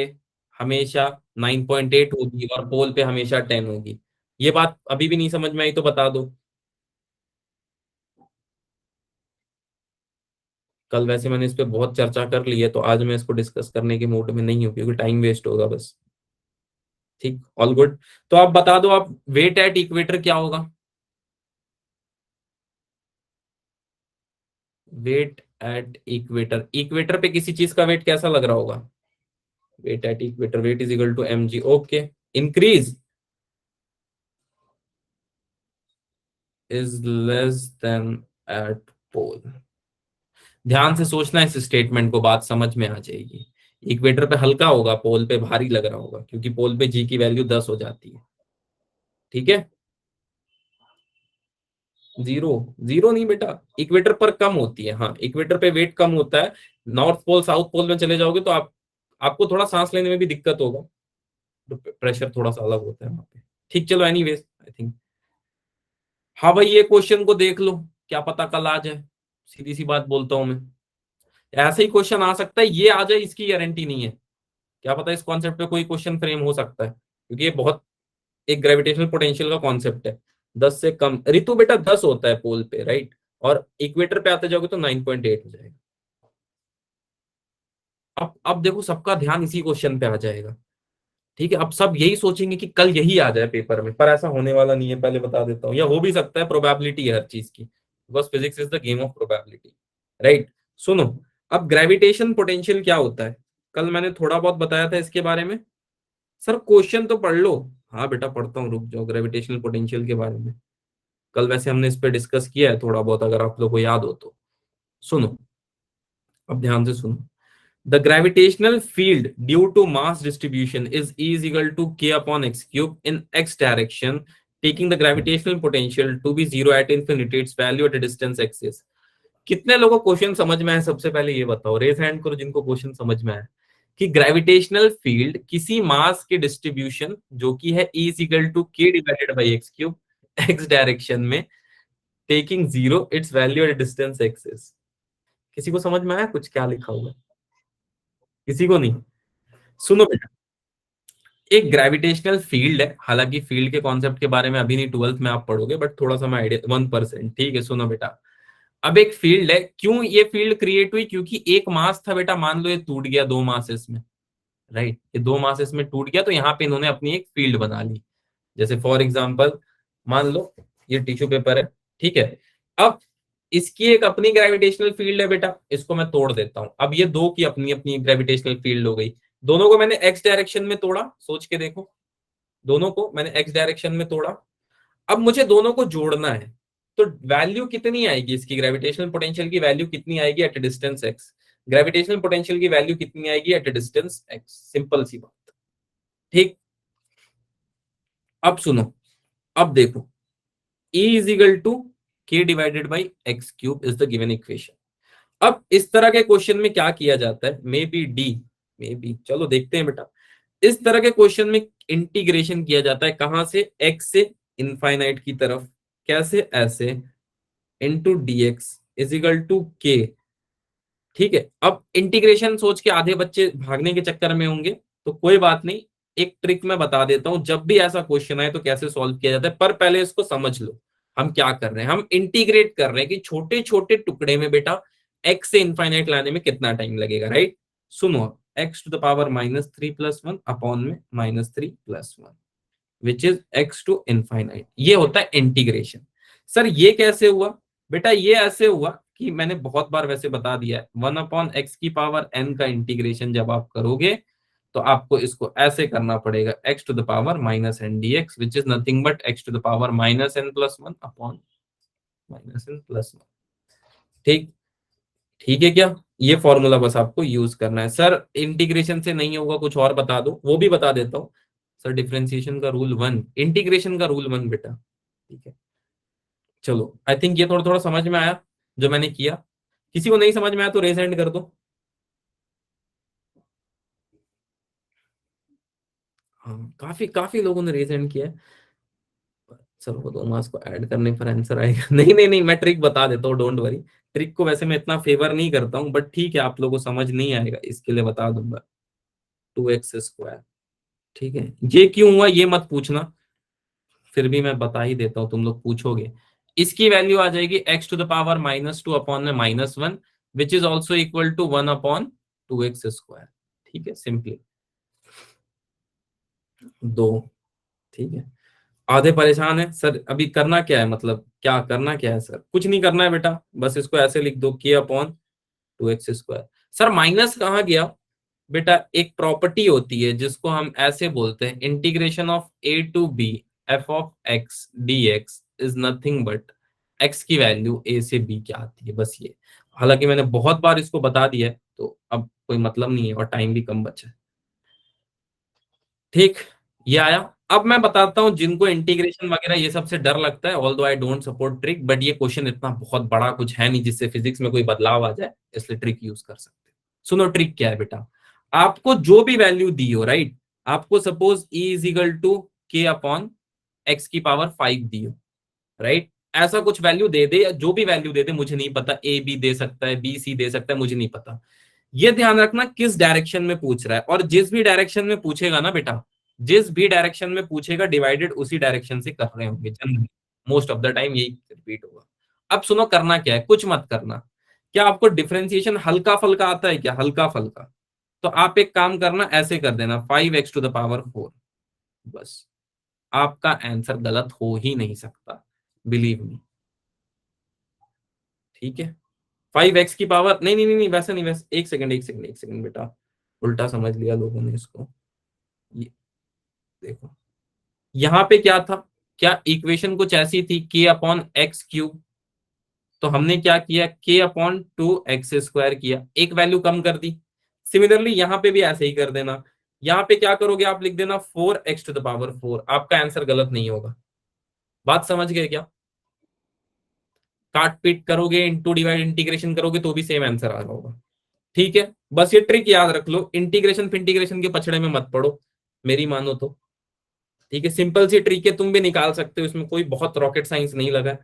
हमेशा 9.8 होगी और पोल पे हमेशा 10 होगी। ये बात अभी भी नहीं समझ में आई तो बता दो। कल वैसे मैंने इस पे बहुत चर्चा कर ली है, तो आज मैं इसको डिस्कस करने के मूड में नहीं हूँ, क्योंकि टाइम वेस्ट होगा बस। ठीक, ऑल गुड। तो आप बता दो, आप वेट एट इक्वेटर क्या होगा? वेट एट इक्वेटर, इक्वेटर पे किसी चीज का वेट कैसा लग रहा होगा? Weight at equator, weight is equal to M G, okay. Increase is less than at pole. ध्यान से सोचना इस स्टेटमेंट को, बात समझ में आ जाएगी। इक्वेटर पे हल्का होगा, पोल पे भारी लग रहा होगा, क्योंकि पोल पे जी की वैल्यू 10 हो जाती है, ठीक है। जीरो, जीरो नहीं बेटा, इक्वेटर पर कम होती है, हाँ, इक्वेटर पे वेट कम होता है। नॉर्थ पोल साउथ पोल में चले जाओगे तो आपको थोड़ा सांस लेने में भी दिक्कत होगा, तो प्रेशर थोड़ा सा अलग होता है वहां पे। ठीक, चलो एनीवेज आई थिंक, हाँ भाई, ये क्वेश्चन को देख लो, क्या पता कल आ जाए, सीधी सी बात बोलता हूं मैं। ऐसे ही क्वेश्चन आ सकता है, ये आ जाए इसकी गारंटी नहीं है। क्या पता इस कॉन्सेप्ट पे कोई क्वेश्चन फ्रेम हो सकता है, क्योंकि ये बहुत एक ग्रेविटेशनल पोटेंशियल का कॉन्सेप्ट है। 10 से कम, ऋतु बेटा 10 होता है पोल पे, राइट, और इक्वेटर पे आते जाओगे तो 9.8 हो जाएगा। अब देखो, सबका ध्यान इसी क्वेश्चन पे आ जाएगा, ठीक है। अब सब यही सोचेंगे कि कल यही आ जाए पेपर में, पर ऐसा होने वाला नहीं है, पहले बता देता हूँ। या हो भी सकता है, प्रोबेबिलिटी है हर चीज की, because physics is the game of probability, right. सुनो, अब ग्रेविटेशन पोटेंशियल क्या होता है, कल मैंने थोड़ा बहुत बताया था इसके बारे में। सर क्वेश्चन तो पढ़ लो। हाँ बेटा पढ़ता हूँ, रुक जाओ, ग्रेविटेशनल पोटेंशियल के बारे में कल वैसे हमने इस पे डिस्कस किया है थोड़ा बहुत, अगर आप लोग को याद हो तो। सुनो, अब ध्यान से सुनो। The gravitational field due to mass distribution is E is equal to k upon x cube in x direction, taking the gravitational potential to be zero at infinity, its value at a distance x is। कितने लोगों को question समझ में आया? सबसे पहले ये बताओ, रेज हैंड करो जिनको क्वेश्चन समझ में आया, कि ग्रेविटेशनल फील्ड किसी मास के डिस्ट्रीब्यूशन जो कि है E is equal to k divided by x cube x direction में, taking zero its value at distance x is। किसी को समझ में आया कुछ क्या लिखा हुआ है? किसी को नहीं? सुनो बेटा, एक ग्रेविटेशनल फील्ड है, हालांकि फील्ड के कॉन्सेप्ट के बारे में अभी नहीं, 12th में आप पढ़ोगे, बट थोड़ा सा मैं आइडिया 1%, ठीक है। सुनो बेटा, अब एक फील्ड है, क्यों ये फील्ड क्रिएट हुई? क्योंकि एक मास था बेटा, मान लो ये टूट गया दो मासेस में, राइट, ये दो मासेस में टूट गया, तो यहाँ पे इन्होंने अपनी एक फील्ड बना ली। जैसे फॉर एग्जाम्पल, मान लो ये टिश्यू पेपर है, ठीक है। अब इसकी एक अपनी ग्रेविटेशनल फील्ड है बेटा, इसको मैं तोड़ देता हूं, अब ये दो की अपनी अपनी ग्रेविटेशनल फील्ड हो गई। दोनों को मैंने एक्स डायरेक्शन में तोड़ा, सोच के देखो, दोनों को मैंने एक्स डायरेक्शन में तोड़ा। अब मुझे दोनों को जोड़ना है, तो वैल्यू कितनी आएगी इसकी, ग्रेविटेशनल पोटेंशियल की वैल्यू कितनी आएगी at distance x? Gravitational potential की वैल्यू कितनी आएगी एट डिस्टेंस एक्स? सिंपल सी बात, ठीक। अब सुनो, अब देखो, E is equal to k divided by x cube is the given equation। अब इस तरह के क्वेश्चन में क्या किया जाता है, may be D, may be, चलो देखते हैं बेटा। इस तरह के क्वेश्चन में इंटीग्रेशन किया जाता है कहां से, एक्स से इनफाइनाइट की तरफ, कैसे, ऐसे, into D X is equal to K. ठीक है, अब इंटीग्रेशन सोच के आधे बच्चे भागने के चक्कर में होंगे, तो कोई बात नहीं, एक ट्रिक मैं बता देता हूं, जब भी ऐसा क्वेश्चन आए तो कैसे सॉल्व किया जाता है, पर पहले इसको समझ लो। हम क्या कर रहे हैं, हम इंटीग्रेट कर रहे हैं कि छोटे छोटे टुकड़े में बेटा एक्स से इनफाइनाइट लाने में कितना टाइम लगेगा, राइट। सुनो, X to the power -3+1 upon में -3+1 which is X to infinite, ये होता है इंटीग्रेशन। सर ये कैसे हुआ, बेटा ये ऐसे हुआ कि मैंने बहुत बार वैसे बता दिया है, 1/x⁴n का इंटीग्रेशन जब आप करोगे तो आपको इसको ऐसे करना पड़ेगा, x to the power -n dx which is nothing but x to the power -n+1 upon -n+1। ठीक, ठीक है क्या, ये फॉर्मूला बस आपको यूज करना है। सर इंटीग्रेशन से नहीं होगा, कुछ और बता दो, वो भी बता देता हूँ। सर डिफरेंशिएशन का रूल 1, इंटीग्रेशन का रूल 1 बेटा। ठीक है, चलो आई थिंक ये थोड़ा थोड़ा समझ में आया जो मैंने किया। किसी को नहीं समझ में आया तो रेज हैंड कर दो। हाँ, काफी काफी लोगों ने रेज हैंड किया है। चलो वो दो मार्क्स को ऐड करने पर आंसर आएगा। नहीं नहीं नहीं, मैं ट्रिक बता देता हूँ, डोंट वरी। ट्रिक को वैसे मैं इतना फेवर नहीं करता हूँ, बट ठीक है, आप लोगों को समझ नहीं आएगा इसके लिए बता दूंगा। 2x²। ठीक है, ये क्यों हुआ ये मत पूछना, फिर भी मैं बता ही देता हूँ, तुम लोग पूछोगे। इसकी वैल्यू आ जाएगी x to the power -2 upon में -1 which is also equal to 1/2x²। ठीक है, सिंपली दो। ठीक है, आधे परेशान है सर, अभी करना क्या है, मतलब क्या करना क्या है सर, कुछ नहीं करना है बेटा, बस इसको ऐसे लिख दो k/2x²। सर माइनस कहाँ गया, बेटा एक प्रॉपर्टी होती है जिसको हम ऐसे बोलते हैं, integration of a to b f(x) dx is nothing but x की वैल्यू a से b क्या आती है, बस ये। हालांकि मैंने बहुत बार इसको बता दिया है, तो अब कोई मतलब नहीं है और टाइम भी कम बचा है। ठीक, ये आया। अब मैं बताता हूँ जिनको इंटीग्रेशन वगैरह ये सब से डर लगता है, although I don't support trick, but ये क्वेश्चन इतना बहुत बड़ा कुछ है नहीं जिससे फिजिक्स में कोई बदलाव आ जाए, इसलिए ट्रिक यूज कर सकते हैं। सुनो ट्रिक क्या है बेटा, आपको जो भी वैल्यू दी हो, राइट, आपको suppose e is equal to k/x⁵ दी हो, राइट, ऐसा कुछ वैल्यू दे दे, या जो भी वैल्यू दे दे, मुझे नहीं पता, ए बी दे सकता है, बी सी दे सकता है, मुझे नहीं पता। ये ध्यान रखना किस डायरेक्शन में पूछ रहा है, और जिस भी डायरेक्शन में पूछेगा ना बेटा, जिस भी डायरेक्शन में पूछेगा डिवाइडेड उसी डायरेक्शन से कर रहे होंगे generally, most of the time यही रिपीट होगा। अब सुनो करना क्या है, कुछ मत करना। क्या आपको डिफरेंशिएशन हल्का फल्का आता है क्या, हल्का फल्का, तो आप एक काम करना, ऐसे कर देना 5x⁴ बस, आपका आंसर गलत हो ही नहीं सकता, बिलीव मी। ठीक है, 5x की पावर, नहीं नहीं नहीं नहीं, वैसा नहीं, वैसे एक सेकंड एक सेकंड एक सेकंड बेटा, उल्टा समझ लिया लोगों ने इसको। ये देखो, यहाँ पे क्या था, क्या इक्वेशन कुछ ऐसी थी, k/x³ तो हमने क्या किया, k/2x² किया, एक वैल्यू कम कर दी। सिमिलरली यहाँ पे भी ऐसे ही कर देना, यहाँ पे क्या करोगे, आप लिख देना 4x⁴, आपका आंसर गलत नहीं होगा। बात समझ गए क्या, काट पीट करोगे, इंटू डिवाइड इंटीग्रेशन करोगे तो भी सेम आंसर आ रहा होगा। ठीक है, बस ये ट्रिक याद रख लो, इंटीग्रेशन फिंटीग्रेशन के पछड़े में मत पड़ो, मेरी मानो तो। ठीक है, सिंपल सी ट्रिक है, तुम भी निकाल सकते हो, इसमें कोई बहुत रॉकेट साइंस नहीं लगा है।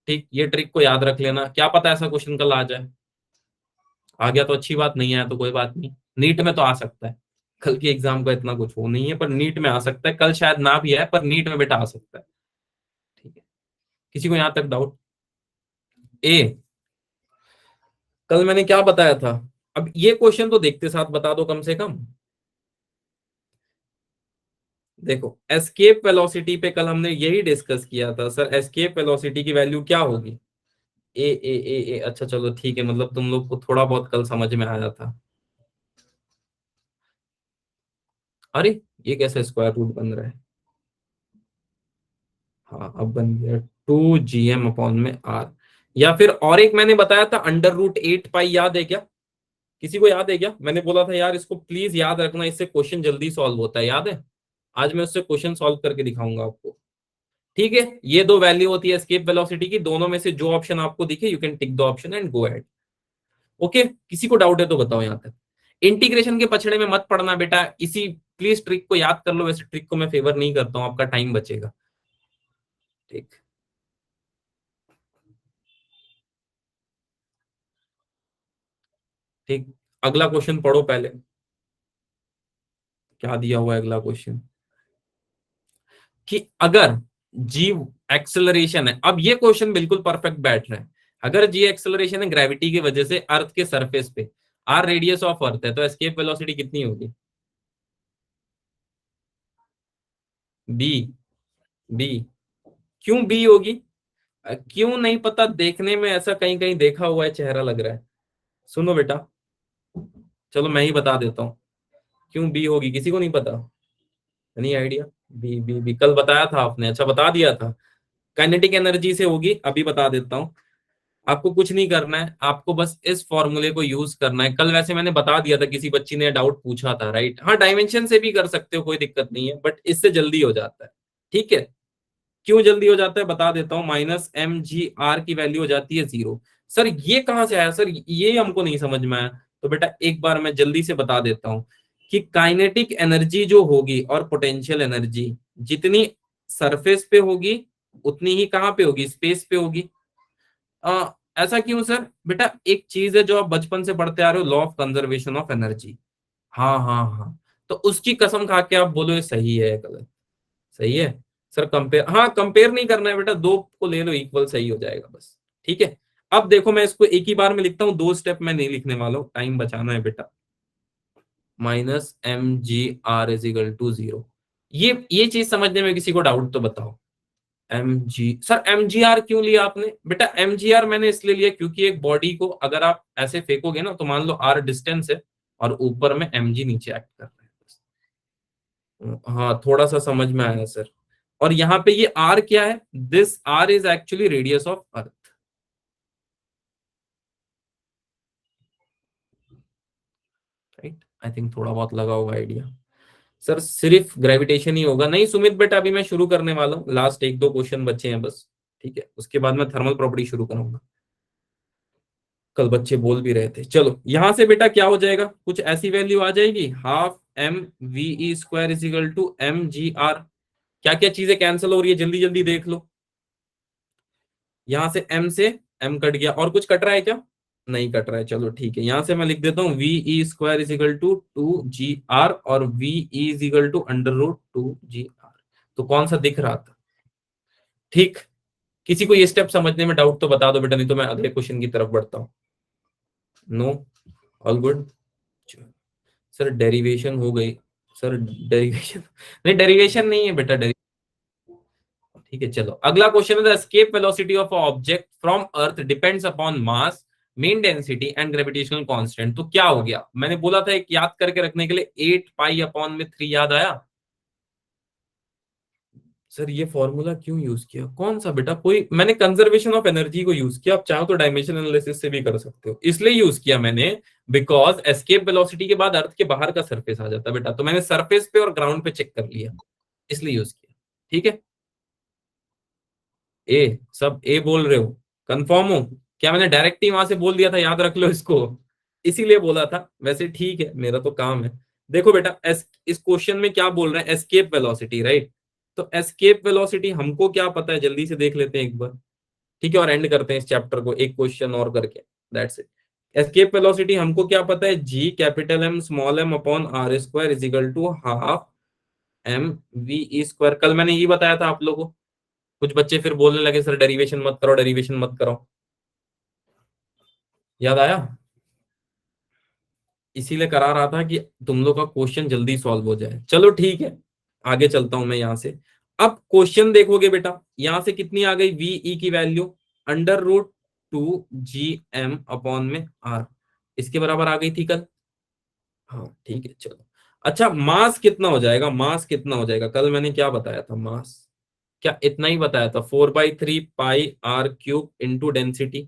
ठीक, ये ट्रिक को याद रख लेना, क्या पता ऐसा क्वेश्चन कल आ जाए। आ गया तो अच्छी बात, नहीं आया तो कोई बात नहीं, नीट में तो आ सकता है। कल के एग्जाम का इतना कुछ वो नहीं है, पर नीट में आ सकता है, कल शायद ना भी आए पर नीट में बेटा आ सकता है। ठीक है, किसी को यहां तक डाउट। ए, कल मैंने क्या बताया था, अब ये क्वेश्चन तो देखते साथ बता दो कम से कम। देखो एस्केप वेलोसिटी पे कल हमने यही डिस्कस किया था, सर एस्केप वेलोसिटी की वैल्यू क्या होगी, ए। अच्छा चलो ठीक है, मतलब तुम लोग को थोड़ा बहुत कल समझ में आया था। अरे ये कैसे स्क्वायर रूट बन रहा है, हाँ अब बन गया, 2gm/r। या फिर और एक मैंने बताया था √8π, याद है क्या, किसी को याद है क्या, मैंने बोला था यार इसको प्लीज याद रखना, इससे क्वेश्चन जल्दी सॉल्व होता है, याद है। आज मैं उससे क्वेश्चन सॉल्व करके दिखाऊंगा आपको। ठीक है, ये दो वैल्यू होती है एस्केप वेलोसिटी की, दोनों में से जो ऑप्शन आपको दिखे you can tick the option and go ahead. Okay, किसी को डाउट है तो बताओ यहाँ तक। इंटीग्रेशन के पछड़े में मत पड़ना बेटा, इसी प्लीज ट्रिक को याद कर लो, वैसे ट्रिक को मैं फेवर नहीं करता हूँ, आपका टाइम बचेगा। ठीक, ठीक, अगला क्वेश्चन पढ़ो पहले, क्या दिया हुआ है अगला क्वेश्चन। कि अगर जी एक्सेलरेशन है, अब ये क्वेश्चन बिल्कुल परफेक्ट बैठ रहा है। अगर जी एक्सेलरेशन है ग्रेविटी की वजह से अर्थ के सरफेस पे, आर रेडियस ऑफ अर्थ है, तो एस्केप वेलोसिटी कितनी होगी? बी। बी। क्यों बी होगी? क्यों नहीं पता, देखने में ऐसा कहीं कहीं देखा हुआ है चेहरा लग रहा है। सुनो बेटा, चलो मैं ही बता देता हूँ क्यों बी होगी, किसी को नहीं पता? नहीं आइडिया? बी बी बी कल बताया था आपने, अच्छा बता दिया था। काइनेटिक एनर्जी से होगी, अभी बता देता हूँ। आपको कुछ नहीं करना है, आपको बस इस फॉर्मूले को यूज करना है। कल वैसे मैंने बता दिया था, किसी बच्ची ने डाउट पूछा था, राइट? हाँ, डायमेंशन से भी कर सकते हो, कोई दिक्कत नहीं है, बट इससे जल्दी हो जाता है। ठीक है, क्यों जल्दी हो जाता है बता देता हूँ। माइनस एम जी आर की वैल्यू हो जाती है 0। सर ये कहाँ से आया सर, ये हमको नहीं समझ में आया। तो बेटा एक बार मैं जल्दी से बता देता हूँ कि काइनेटिक एनर्जी जो होगी और पोटेंशियल एनर्जी जितनी सरफेस पे होगी उतनी ही कहाँ पे होगी, स्पेस पे होगी। ऐसा क्यों सर? बेटा एक चीज है जो आप बचपन से पढ़ते आ रहे हो, law of conservation of energy. हाँ हाँ हाँ, तो उसकी कसम खा के आप बोलो ये सही है या गलत? सही है। सर कंपेयर, हाँ कंपेयर नहीं करना है बेटा, दो को ले लो इक्वल, सही हो जाएगा बस। ठीक है, अब देखो मैं इसको एक ही बार में लिखता हूँ, दो स्टेप में नहीं लिखने वाला हूँ, टाइम बचाना है बेटा। Minus M G R is equal to 0। ये चीज समझने में किसी को डाउट तो बताओ। M G, sir M G R क्यों लिया आपने? बेटा एम जी आर मैंने इसलिए लिया क्योंकि एक बॉडी को अगर आप ऐसे फेंकोगे ना, तो मान लो आर डिस्टेंस है और ऊपर में एम जी नीचे एक्ट कर रहा है। हाँ थोड़ा सा समझ में आया सर। और यहाँ पे ये आर क्या है? This R is actually radius of earth. Right, I think थोड़ा बहुत लगा होगा आइडिया। सर सिर्फ ग्रेविटेशन ही होगा नहीं सुमित बेटा, अभी मैं शुरू करने वाला हूँ, लास्ट एक दो क्वेश्चन बचे हैं बस। ठीक है, उसके बाद मैं थर्मल प्रॉपर्टी शुरू करूंगा। कल बच्चे बोल भी रहे थे। चलो यहां से बेटा क्या हो जाएगा, कुछ ऐसी वैल्यू आ जाएगी, half M V E square is equal to M G R. क्या क्या चीजें कैंसिल हो रही है जल्दी जल्दी देख लो। यहां से एम कट गया, और कुछ कट रहा है क्या? नहीं कट रहा है, चलो ठीक है। यहां से मैं लिख देता हूँ V E square is equal to 2 G R, और V E is equal to under root 2 G R. तो कौन सा दिख रहा था? ठीक, किसी को ये स्टेप समझने में डाउट तो बता दो बेटा, नहीं तो मैं अगले क्वेश्चन की तरफ बढ़ता हूँ। No, all good. Sir derivation हो गई। सर डेरिवेशन नहीं, डेरिवेशन नहीं है बेटा, ठीक है चलो अगला क्वेश्चन है, the escape velocity of object from earth depends upon mass, main density and gravitational constant. तो क्या हो गया, मैंने बोला था एक याद करके रखने के लिए, 8 पाई अपॉन में 3, याद आया? सर ये फॉर्मूला क्यों यूज किया, कौन सा बेटा? कोई, मैंने कंजर्वेशन ऑफ एनर्जी को यूज किया, आप चाहो तो डायमेंशन एनालिसिस से भी कर सकते हो, इसलिए यूज किया मैंने। बिकॉज एस्केप वेलोसिटी के बाद अर्थ के बाहर का सरफेस आ जाता है बेटा, तो मैंने सरफेस पे और ग्राउंड पे चेक कर लिया, इसलिए यूज किया। ठीक है, ए, सब ए बोल रहे हो? कंफर्म हो? क्या मैंने डायरेक्ट ही वहां से बोल दिया था, याद रख लो इसको, इसीलिए बोला था। वैसे ठीक है, मेरा तो काम है। देखो बेटा इस क्वेश्चन में क्या बोल रहे हैं, एस्केप वेलोसिटी, राइट? तो एस्केप वेलोसिटी हमको क्या पता है, जल्दी से देख लेते हैं एक बार। ठीक है, और एंड करते हैं इस चैप्टर को एक क्वेश्चन और करके, दैट्स इट। एस्केप वेलोसिटी हमको क्या पता है, G capital M small M upon R square is equal to half M V E square. कल मैंने ये बताया था आप लोगों को। कुछ बच्चे फिर बोलने लगे सर डेरिवेशन मत करो, डेरिवेशन मत करो, याद आया? इसीलिए करा रहा था कि तुम लोग का क्वेश्चन जल्दी सॉल्व हो जाए। चलो ठीक है, आगे चलता हूं मैं यहां से। अब क्वेश्चन देखोगे बेटा, यहां से कितनी आ गई वीई की value, under root 2 G M upon में आर, इसके बराबर आ गई थी कल। हाँ ठीक है चलो। अच्छा मास कितना हो जाएगा, मास कितना हो जाएगा, कल मैंने क्या बताया था मास? क्या इतना ही बताया था, 4/3 पाई r क्यूब इंटू डेंसिटी।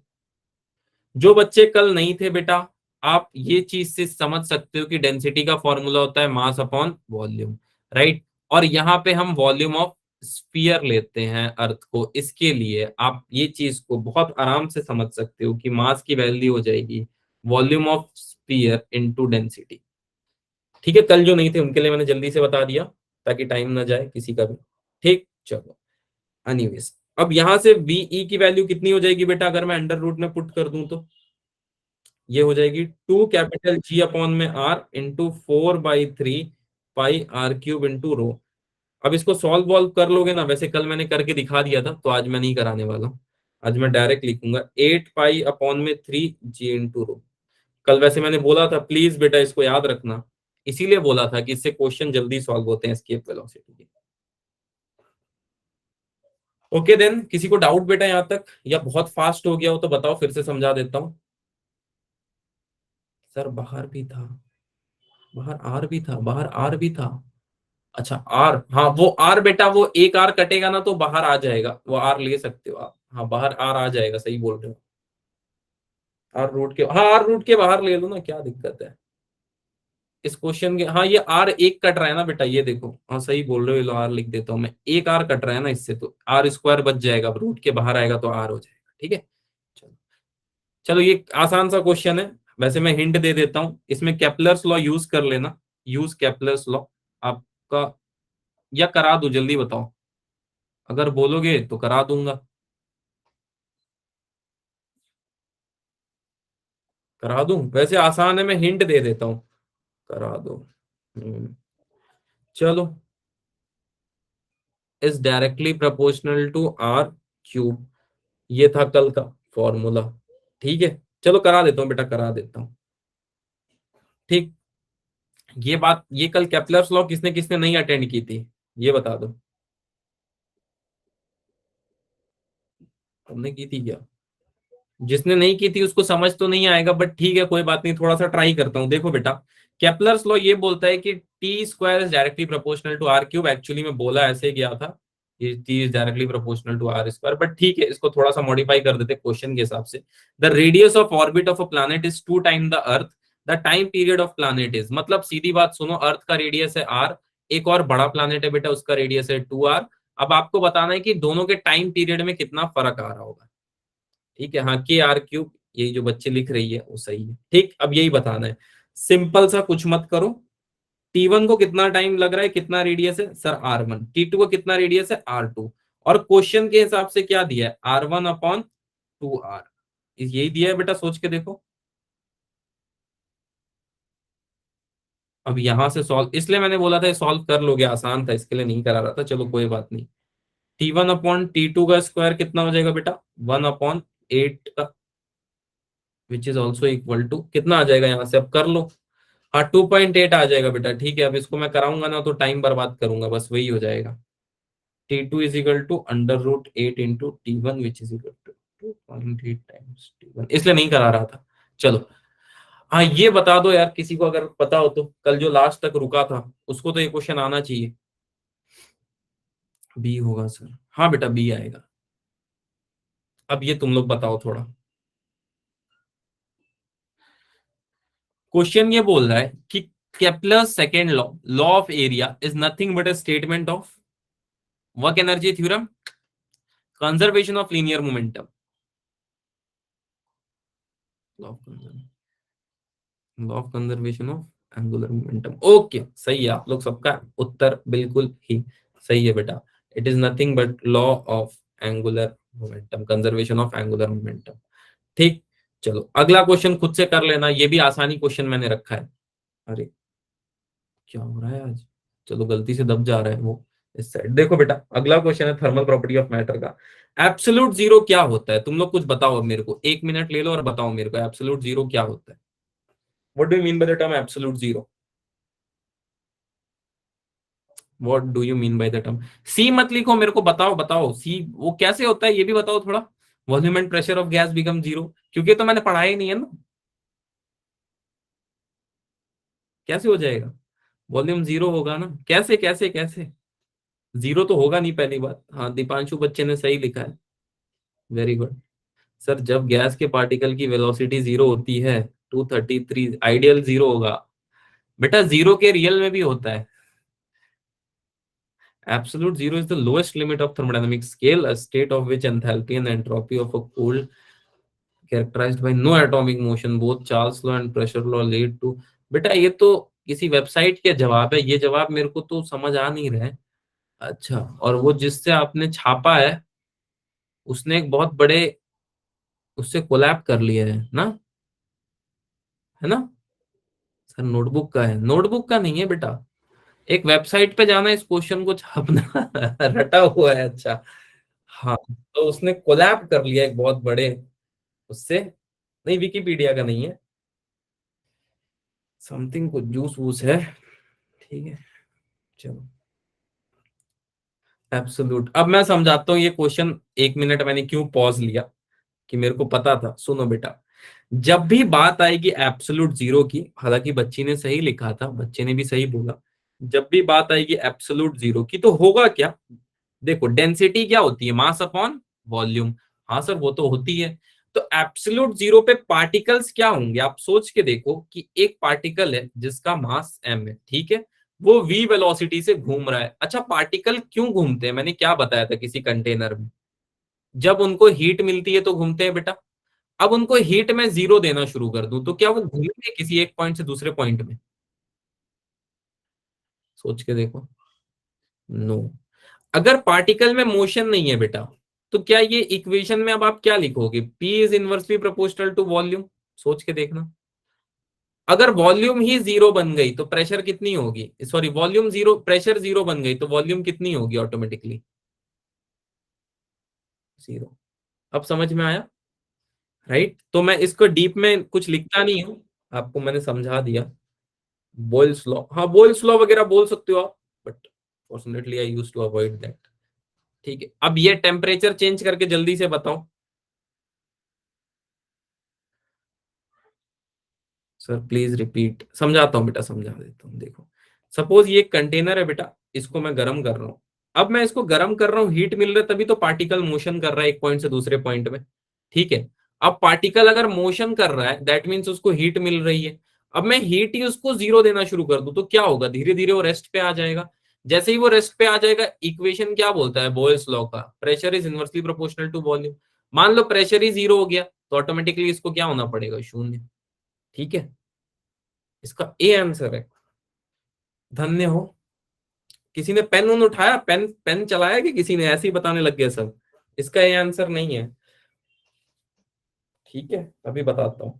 जो बच्चे कल नहीं थे बेटा, आप ये चीज से समझ सकते हो कि डेंसिटी का फॉर्मूला होता है मास अपॉन वॉल्यूम, राइट? और यहाँ पे हम वॉल्यूम ऑफ स्फीयर लेते हैं अर्थ को, इसके लिए आप ये चीज को बहुत आराम से समझ सकते हो कि मास की वैल्यू हो जाएगी volume of sphere into density. ठीक है, कल जो नहीं थे उनके लिए मैंने जल्दी से बता दिया ताकि टाइम ना जाए किसी का भी। ठीक, चलो। एनीवेज, अब यहां से बीई की वैल्यू कितनी हो जाएगी बेटा, अगर मैं अंडर रूट में पुट कर दूं तो ये हो जाएगी 2 कैपिटल G अपॉन में R इंटू 4/3 पाई R³ इंटू रो। अब इसको सॉल्व वॉल्व कर लोगे ना, वैसे कल मैंने करके दिखा दिया था तो आज मैं नहीं कराने वाला हूँ। आज मैं डायरेक्ट लिखूंगा 8 पाई अपॉन में 3 G इंटू रो। कल वैसे मैंने बोला था प्लीज बेटा इसको याद रखना, इसीलिए बोला था कि इससे क्वेश्चन जल्दी सॉल्व होते हैं एस्केप वेलोसिटी के। ओके देन, किसी को डाउट बेटा यहाँ तक, या बहुत फास्ट हो गया हो तो बताओ, फिर से समझा देता हूँ। सर बाहर भी था, बाहर आर भी था, बाहर आर भी था। अच्छा आर, हाँ वो आर बेटा, वो एक आर कटेगा ना तो बाहर आ जाएगा, वो आर ले सकते हो आप, हाँ बाहर आर आ जाएगा, सही बोल रहे हो। आर रूट के, हाँ आर रूट के बाहर ले लो ना, क्या दिक्कत है इस क्वेश्चन के। हाँ ये आर एक कट रहा है ना बेटा, ये देखो, हाँ सही बोल रहे हो, लो आर लिख देता हूँ मैं, एक आर कट रहा है ना इससे, तो आर स्क्वायर बच जाएगा, रूट के बाहर आएगा तो आर हो जाएगा। ठीक है, चलो। चलो ये आसान सा क्वेश्चन है, वैसे मैं हिंट दे देता हूँ, इसमें केपलर्स लॉ यूज कर लेना, यूज केपलर्स लॉ आपका, या करा दूं जल्दी बताओ, अगर बोलोगे तो करा दूंगा। करा दूं, वैसे आसान है, मैं हिंट दे देता हूँ, करा दो। चलो, is directly proportional to R³। ये था कल का फॉर्मूला। ठीक है, चलो करा देता हूँ बेटा, करा देता हूँ। ठीक, ये बात, ये कल केपलर्स लॉ किसने किसने नहीं अटेंड की थी, ये बता दो। हमने की थी क्या? जिसने नहीं की थी उसको समझ तो नहीं आएगा, बट ठीक है कोई बात नहीं, थोड़ा सा ट्राई करता हूँ। देखो बेटा, केपलर्स लॉ ये बोलता है कि T square is directly proportional to R³। Actually में बोला ऐसे गया था, ये T is directly proportional to R square, but ठीक है इसको थोड़ा सा मॉडिफाई कर देते क्वेश्चन के हिसाब से। The radius of orbit of a planet is 2 time the earth, the time period of planet is, मतलब सीधी बात सुनो, अर्थ का रेडियस है R, एक और बड़ा प्लैनेट है बेटा उसका रेडियस है 2R। अब आपको बताना है कि दोनों के टाइम पीरियड में कितना फर्क आ रहा होगा। ठीक है, हाँ KR³, यही जो बच्चे लिख रही है वो सही है। ठीक, अब यही बताना है, सिंपल सा, कुछ मत करो। T1 को कितना टाइम लग रहा है, कितना रेडियस है सर R1, T2 को कितना रेडियस है R2, और क्वेश्चन के हिसाब से क्या दिया है R1/2R, यही दिया है बेटा, सोच के देखो। अब यहां से सॉल्व, इसलिए मैंने बोला था सॉल्व कर लोगे, आसान था इसके लिए नहीं करा रहा था, चलो कोई बात नहीं। T1/T2 का स्क्वायर कितना हो जाएगा बेटा, 1/8 का, which is also equal to कितना आ जाएगा, यहां से अब कर लो। हाँ 2.8 आ जाएगा बेटा। ठीक है, अब इसको मैं कराऊंगा ना तो टाइम बर्बाद करूंगा, बस वही हो जाएगा। T2 is equal to √8 into T1 which is equal to 2.8 times T1, इसलिए नहीं करा रहा था। चलो, हाँ ये बता दो यार, किसी को अगर पता हो तो, कल जो लास्ट तक रुका था उसको तो ये क्वेश्चन आना चाहिए। बी होगा सर, हाँ बेटा बी आएगा। अब ये तुम लोग बताओ थोड़ा, क्वेश्चन ये बोल रहा है कि Kepler second law, law of area is nothing but a statement of work energy theorem, conservation of linear momentum, law of conservation of angular momentum. Okay सही है, आप लोग सबका उत्तर बिल्कुल ही सही है बेटा, it is nothing but law of angular momentum, conservation of angular momentum. ठीक, चलो अगला क्वेश्चन खुद से कर लेना, ये भी आसानी क्वेश्चन मैंने रखा है। अरे क्या हो रहा है आज, चलो गलती से दब जा रहा है वो इस साइड। देखो बेटा, अगला क्वेश्चन है थर्मल प्रॉपर्टी ऑफ मैटर का। एब्सोल्यूट जीरो क्या होता है, तुम लोग कुछ बताओ अब मेरे को, 1 मिनट ले लो और बताओ मेरे को एब्सोल्यूट जीरो क्या होता है। What do you mean by the term absolute zero, what do you mean by the term. C मत लिखो, मेरे को बताओ, बताओ सी वो कैसे होता है ये भी बताओ थोड़ा। Volume and pressure of gas become zero, क्योंकि तो मैंने पढ़ाया ही नहीं है ना, कैसे हो जाएगा, वॉल्यूम जीरो होगा ना, कैसे कैसे कैसे, जीरो तो होगा नहीं पहली बात। हाँ दीपांशु बच्चे ने सही लिखा है, वेरी गुड। सर जब गैस के पार्टिकल की वेलोसिटी जीरो होती है 233, आइडियल जीरो होगा बेटा, जीरो के रियल में भी होता है। Absolute zero is the lowest limit of thermodynamic scale, a state of which enthalpy and entropy of a cooled characterized by no atomic motion, both Charles law and pressure law lead to. बेटा ये तो किसी website के जवाब है, ये जवाब मेरे को तो समझ आ नहीं रहे। अच्छा, और वो जिससे आपने छापा है उसने एक बहुत बड़े उससे कोलैब कर लिया है ना, है ना? सर नोटबुक का है, नोटबुक का नहीं है बेटा। एक वेबसाइट पे जाना, इस क्वेश्चन को छापना रटा हुआ है। अच्छा, हाँ, तो उसने कोलैब कर लिया एक बहुत बड़े उससे। नहीं, विकिपीडिया का नहीं है, समथिंग कुछ जूस वूस है। ठीक है, चलो। एब्सोल्यूट, अब मैं समझाता हूँ ये क्वेश्चन। 1 मिनट मैंने क्यों पॉज लिया, कि मेरे को पता था। सुनो बेटा, जब भी बात आएगी एब्सोल्यूट जीरो की, हालांकि बच्ची ने सही लिखा था, बच्चे ने भी सही बोला, जब भी बात आएगी एब्सोल्यूट जीरो की तो होगा क्या? देखो, डेंसिटी क्या होती है? Mass upon volume. हाँ सर, वो तो होती है। तो एब्सोल्यूट जीरो पे पार्टिकल्स क्या होंगे? आप सोच के देखो कि एक पार्टिकल है जिसका मास m है, ठीक है, वो v वेलोसिटी से घूम रहा है। अच्छा, पार्टिकल क्यों घूमते हैं? मैंने क्या बताया था किसी कंटेनर में, जब उनको हीट मिलती है तो घूमते हैं बेटा। अब उनको हीट में जीरो देना शुरू कर दूं तो क्या वो घूमेंगे किसी एक पॉइंट से दूसरे पॉइंट में? सोच के देखो। नो। अगर पार्टिकल में मोशन नहीं है बेटा, तो क्या ये इक्वेशन में अब आप क्या लिखोगे? P is inversely proportional to volume. सोच के देखना। अगर वॉल्यूम ही जीरो बन गई तो प्रेशर कितनी होगी? Sorry, volume zero, pressure zero बन गई तो वॉल्यूम कितनी होगी ऑटोमेटिकली? जीरो। अब समझ में आया? राइट। तो मैं इसको डीप में कुछ लिखता नहीं हूं, आपको मैंने समझा दिया। बोयल्स लॉ, हाँ बोयल्स लॉ वगैरह बोल सकते हो आप, but fortunately I use to avoid that. ठीक है, अब ये टेम्परेचर चेंज करके जल्दी से बताओ। सर प्लीज रिपीट, समझाता हूँ बेटा, समझा देता हूँ। देखो, सपोज ये कंटेनर है बेटा, इसको मैं गर्म कर रहा हूँ। अब मैं इसको गर्म कर रहा हूँ, हीट मिल रहा है, तभी तो पार्टिकल मोशन कर रहा है एक पॉइंट से दूसरे पॉइंट में। ठीक है, अब पार्टिकल अगर मोशन कर रहा है दैट मीन्स उसको हीट मिल रही है। अब मैं हीट ही उसको जीरो देना शुरू कर दूं तो क्या होगा? धीरे धीरे वो रेस्ट पे आ जाएगा। जैसे ही वो रेस्ट पे आ जाएगा, इक्वेशन क्या बोलता है बोयल्स लॉ का? Pressure is inversely proportional to volume. मान लो प्रेशर ही जीरो हो गया तो ऑटोमेटिकली इसको क्या होना पड़ेगा? शून्य। ठीक है, इसका ए आंसर है। धन्य हो। किसी ने पेन उन उठाया, पेन पेन चलाया कि किसी ने ऐसे ही बताने लग गया सब? इसका ये आंसर नहीं है। ठीक है, अभी बताता हूँ।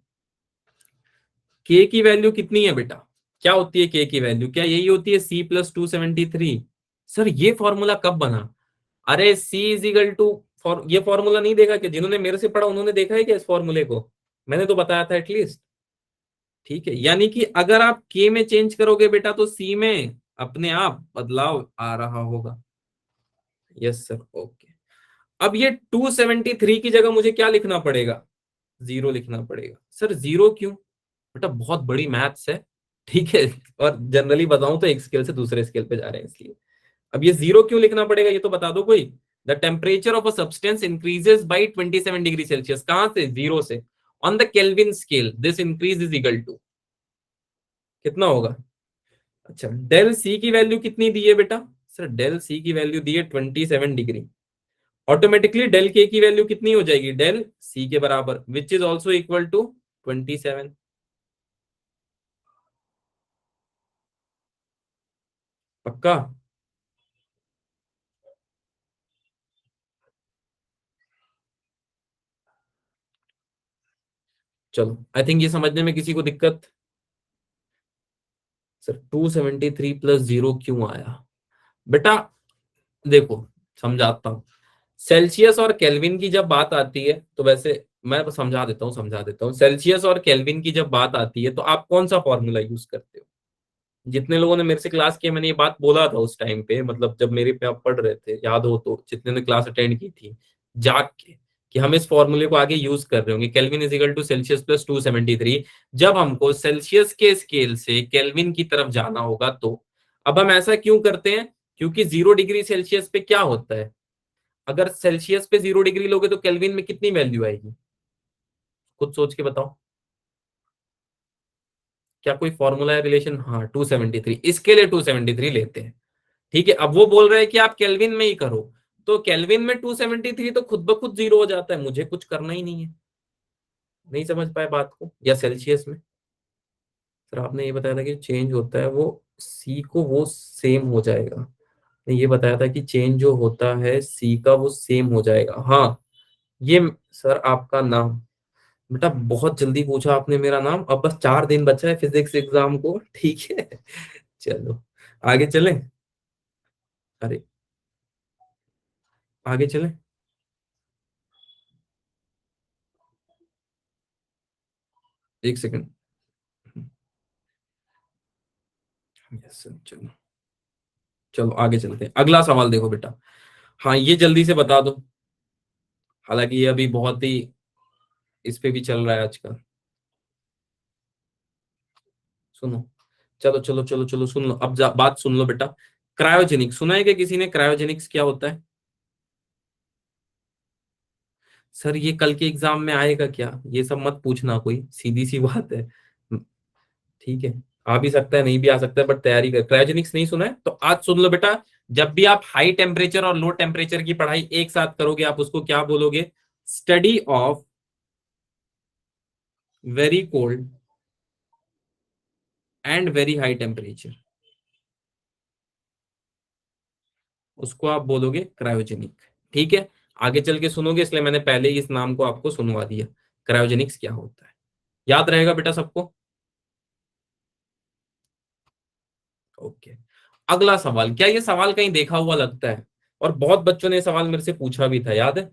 के की वैल्यू कितनी है बेटा? क्या होती है के की वैल्यू? क्या यही होती है C+273? सर ये फॉर्मूला कब बना? अरे C इजिकल टू, ये फॉर्मूला नहीं देखा कि जिन्होंने मेरे से पढ़ा उन्होंने देखा है क्या इस फॉर्मूले को? मैंने तो बताया था एटलीस्ट। ठीक है, यानी कि अगर आप के में चेंज करोगे बेटा तो सी में अपने आप बदलाव आ रहा होगा। Yes sir, okay. अब ये 273 की जगह मुझे क्या लिखना पड़ेगा? जीरो लिखना पड़ेगा। सर जीरो क्यों? बेटा बहुत बड़ी मैथ्स है, ठीक है, और जनरली बताऊं तो एक स्केल से दूसरे स्केल पे जा रहे हैं इसलिए। अब ये जीरो क्यों लिखना पड़ेगा ये तो बता दो कोई। The temperature of a substance increases by 27 degree Celsius, कहां से? जीरो से। On the Kelvin scale this increase is equal to कितना होगा? अच्छा, डेल सी की वैल्यू कितनी दी है बेटा? सर डेल सी की वैल्यू दी है 27 डिग्री। ऑटोमेटिकली डेल के की वैल्यू कितनी हो जाएगी? डेल सी के बराबर, which is also equal to 27। पक्का? चलो, आई थिंक ये समझने में किसी को दिक्कत? सर 273 प्लस जीरो क्यों आया? बेटा देखो, समझाता हूँ। सेल्सियस और केल्विन की जब बात आती है तो वैसे मैं समझा देता हूँ। सेल्सियस और केल्विन की जब बात आती है तो आप कौन सा फॉर्मूला यूज करते हो? जितने लोगों ने मेरे से क्लास किया, मैंने ये बात बोला था उस टाइम पे, मतलब जब मेरे पे आप पढ़ रहे थे, याद हो तो, जितने ने क्लास अटेंड की थी जाग के, कि हम इस फॉर्मूले को आगे यूज कर रहे होंगे, Kelvin is equal to Celsius plus 273, जब हमको सेल्सियस के स्केल से केल्विन की तरफ जाना होगा तो। अब हम ऐसा क्यों करते हैं? क्योंकि 0 डिग्री सेल्सियस पे क्या होता है, अगर सेल्सियस पे 0 डिग्री लोगे तो केल्विन में कितनी वैल्यू आएगी? खुद सोच के बताओ। क्या कोई फॉर्मूला है, रिलेशन? हाँ, 273, इसके लिए 273 लेते हैं। ठीक है, अब वो बोल रहे हैं कि आप केल्विन में ही करो, तो केल्विन में 273 तो खुद ब खुद जीरो हो जाता है, मुझे कुछ करना ही नहीं है। नहीं समझ पाए बात को, या सेल्सियस में? सर आपने ये बताया था कि चेंज होता है वो सी को वो सेम हो जाएगा, ने ये बताया था कि चेंज जो होता है सी का वो सेम हो जाएगा। हाँ ये सर आपका नाम, बेटा बहुत जल्दी पूछा आपने मेरा नाम, अब बस 4 दिन बचा है फिजिक्स एग्जाम को, ठीक है। चलो आगे चलें। अरे आगे चलें। एक सेकंड। यस सर, चलो चलो आगे चलते हैं। अगला सवाल देखो बेटा, हाँ ये जल्दी से बता दो, हालांकि ये अभी बहुत ही इस पे भी चल रहा है आजकल। सुनो, चलो चलो चलो चलो सुन लो, अब बात सुन लो बेटा। क्रायोजेनिक सुना है क्या किसी ने? क्रायोजेनिक्स क्या होता है? सर ये कल के एग्जाम में आएगा क्या? ये सब मत पूछना, कोई सीधी सी बात है। ठीक है, आ भी सकता है नहीं भी आ सकता है, बट तैयारी कर। क्रायोजेनिक्स नहीं सुना है तो आज सुन लो बेटा। जब भी आप हाई टेम्परेचर और लो टेम्परेचर की पढ़ाई एक साथ करोगे, आप उसको क्या बोलोगे? Study of very cold and very high temperature, उसको आप बोलोगे क्रायोजेनिक। ठीक है, आगे चल के सुनोगे, इसलिए मैंने पहले ही इस नाम को आपको सुनवा दिया। क्रायोजेनिक्स क्या होता है, याद रहेगा बेटा सबको? ओके। अगला सवाल, क्या ये सवाल कहीं देखा हुआ लगता है? और बहुत बच्चों ने ये सवाल मेरे से पूछा भी था, याद है?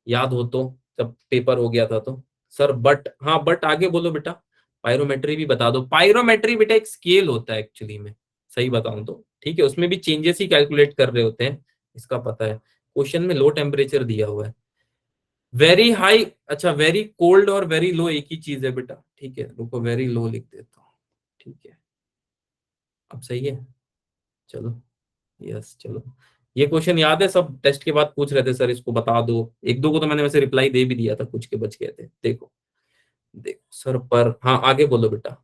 याद हो तो, जब पेपर हो गया था तो। सर बट, हाँ बट आगे बोलो बेटा। पायरोमेट्री भी बता दो। पायरोमेट्री बेटा एक स्केल होता है एक्चुअली में, सही बताऊं तो, ठीक है, उसमें भी चेंजेस ही कैलकुलेट कर रहे होते हैं, इसका पता है। क्वेश्चन में लो टेम्परेचर दिया हुआ है, वेरी हाई, अच्छा वेरी कोल्ड और वेरी लो एक ही चीज है बेटा, ठीक है, रुको वेरी लो लिख देता हूँ। ठीक है, अब सही है। चलो, यस चलो। ये क्वेश्चन याद है, सब टेस्ट के बाद पूछ रहे थे सर इसको बता दो, एक दो को तो मैंने वैसे रिप्लाई दे भी दिया था, कुछ के बच गए थे। देखो देखो सर, पर हाँ आगे बोलो बेटा।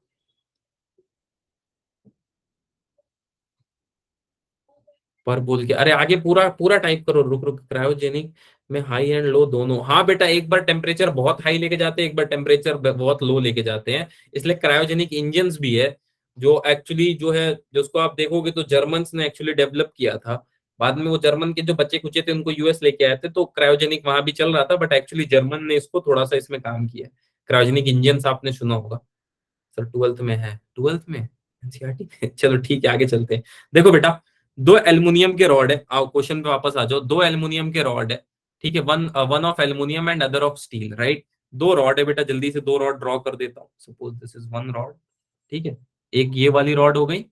पर बोल के, अरे आगे पूरा पूरा टाइप करो, रुक रुक। क्रायोजेनिक में हाई एंड लो दोनों, हाँ बेटा एक बार टेम्परेचर बहुत हाई लेके जाते हैं, एक बार टेम्परेचर बहुत लो लेके जाते हैं, इसलिए क्रायोजेनिक इंजन्स भी है। जो एक्चुअली जो है, जिसको आप देखोगे तो जर्मन्स ने एक्चुअली डेवलप किया था। बाद में वो जर्मन के जो बच्चे कुचे थे उनको यूएस लेके आए थे, तो क्रायोजेनिक वहां भी चल रहा था, बट एक्चुअली जर्मन ने इसको थोड़ा सा इसमें काम किया। क्रायोजेनिक इंजन्स आपने सुना होगा, सर ट्वेल्थ में है, ट्वेल्थ में एनसीईआरटी में। चलो ठीक है, आगे चलते हैं। देखो बेटा, दो एल्युमिनियम के रॉड है, आओ क्वेश्चन पे वापस आ जाओ। दो एल्युमिनियम के रॉड है, ठीक है, one one of aluminium and other of steel, right? दो रॉड है बेटा, जल्दी से दो रॉड ड्रॉ कर देता हूँ। Suppose this is one rod, ठीक है, एक ये वाली रॉड हो गई,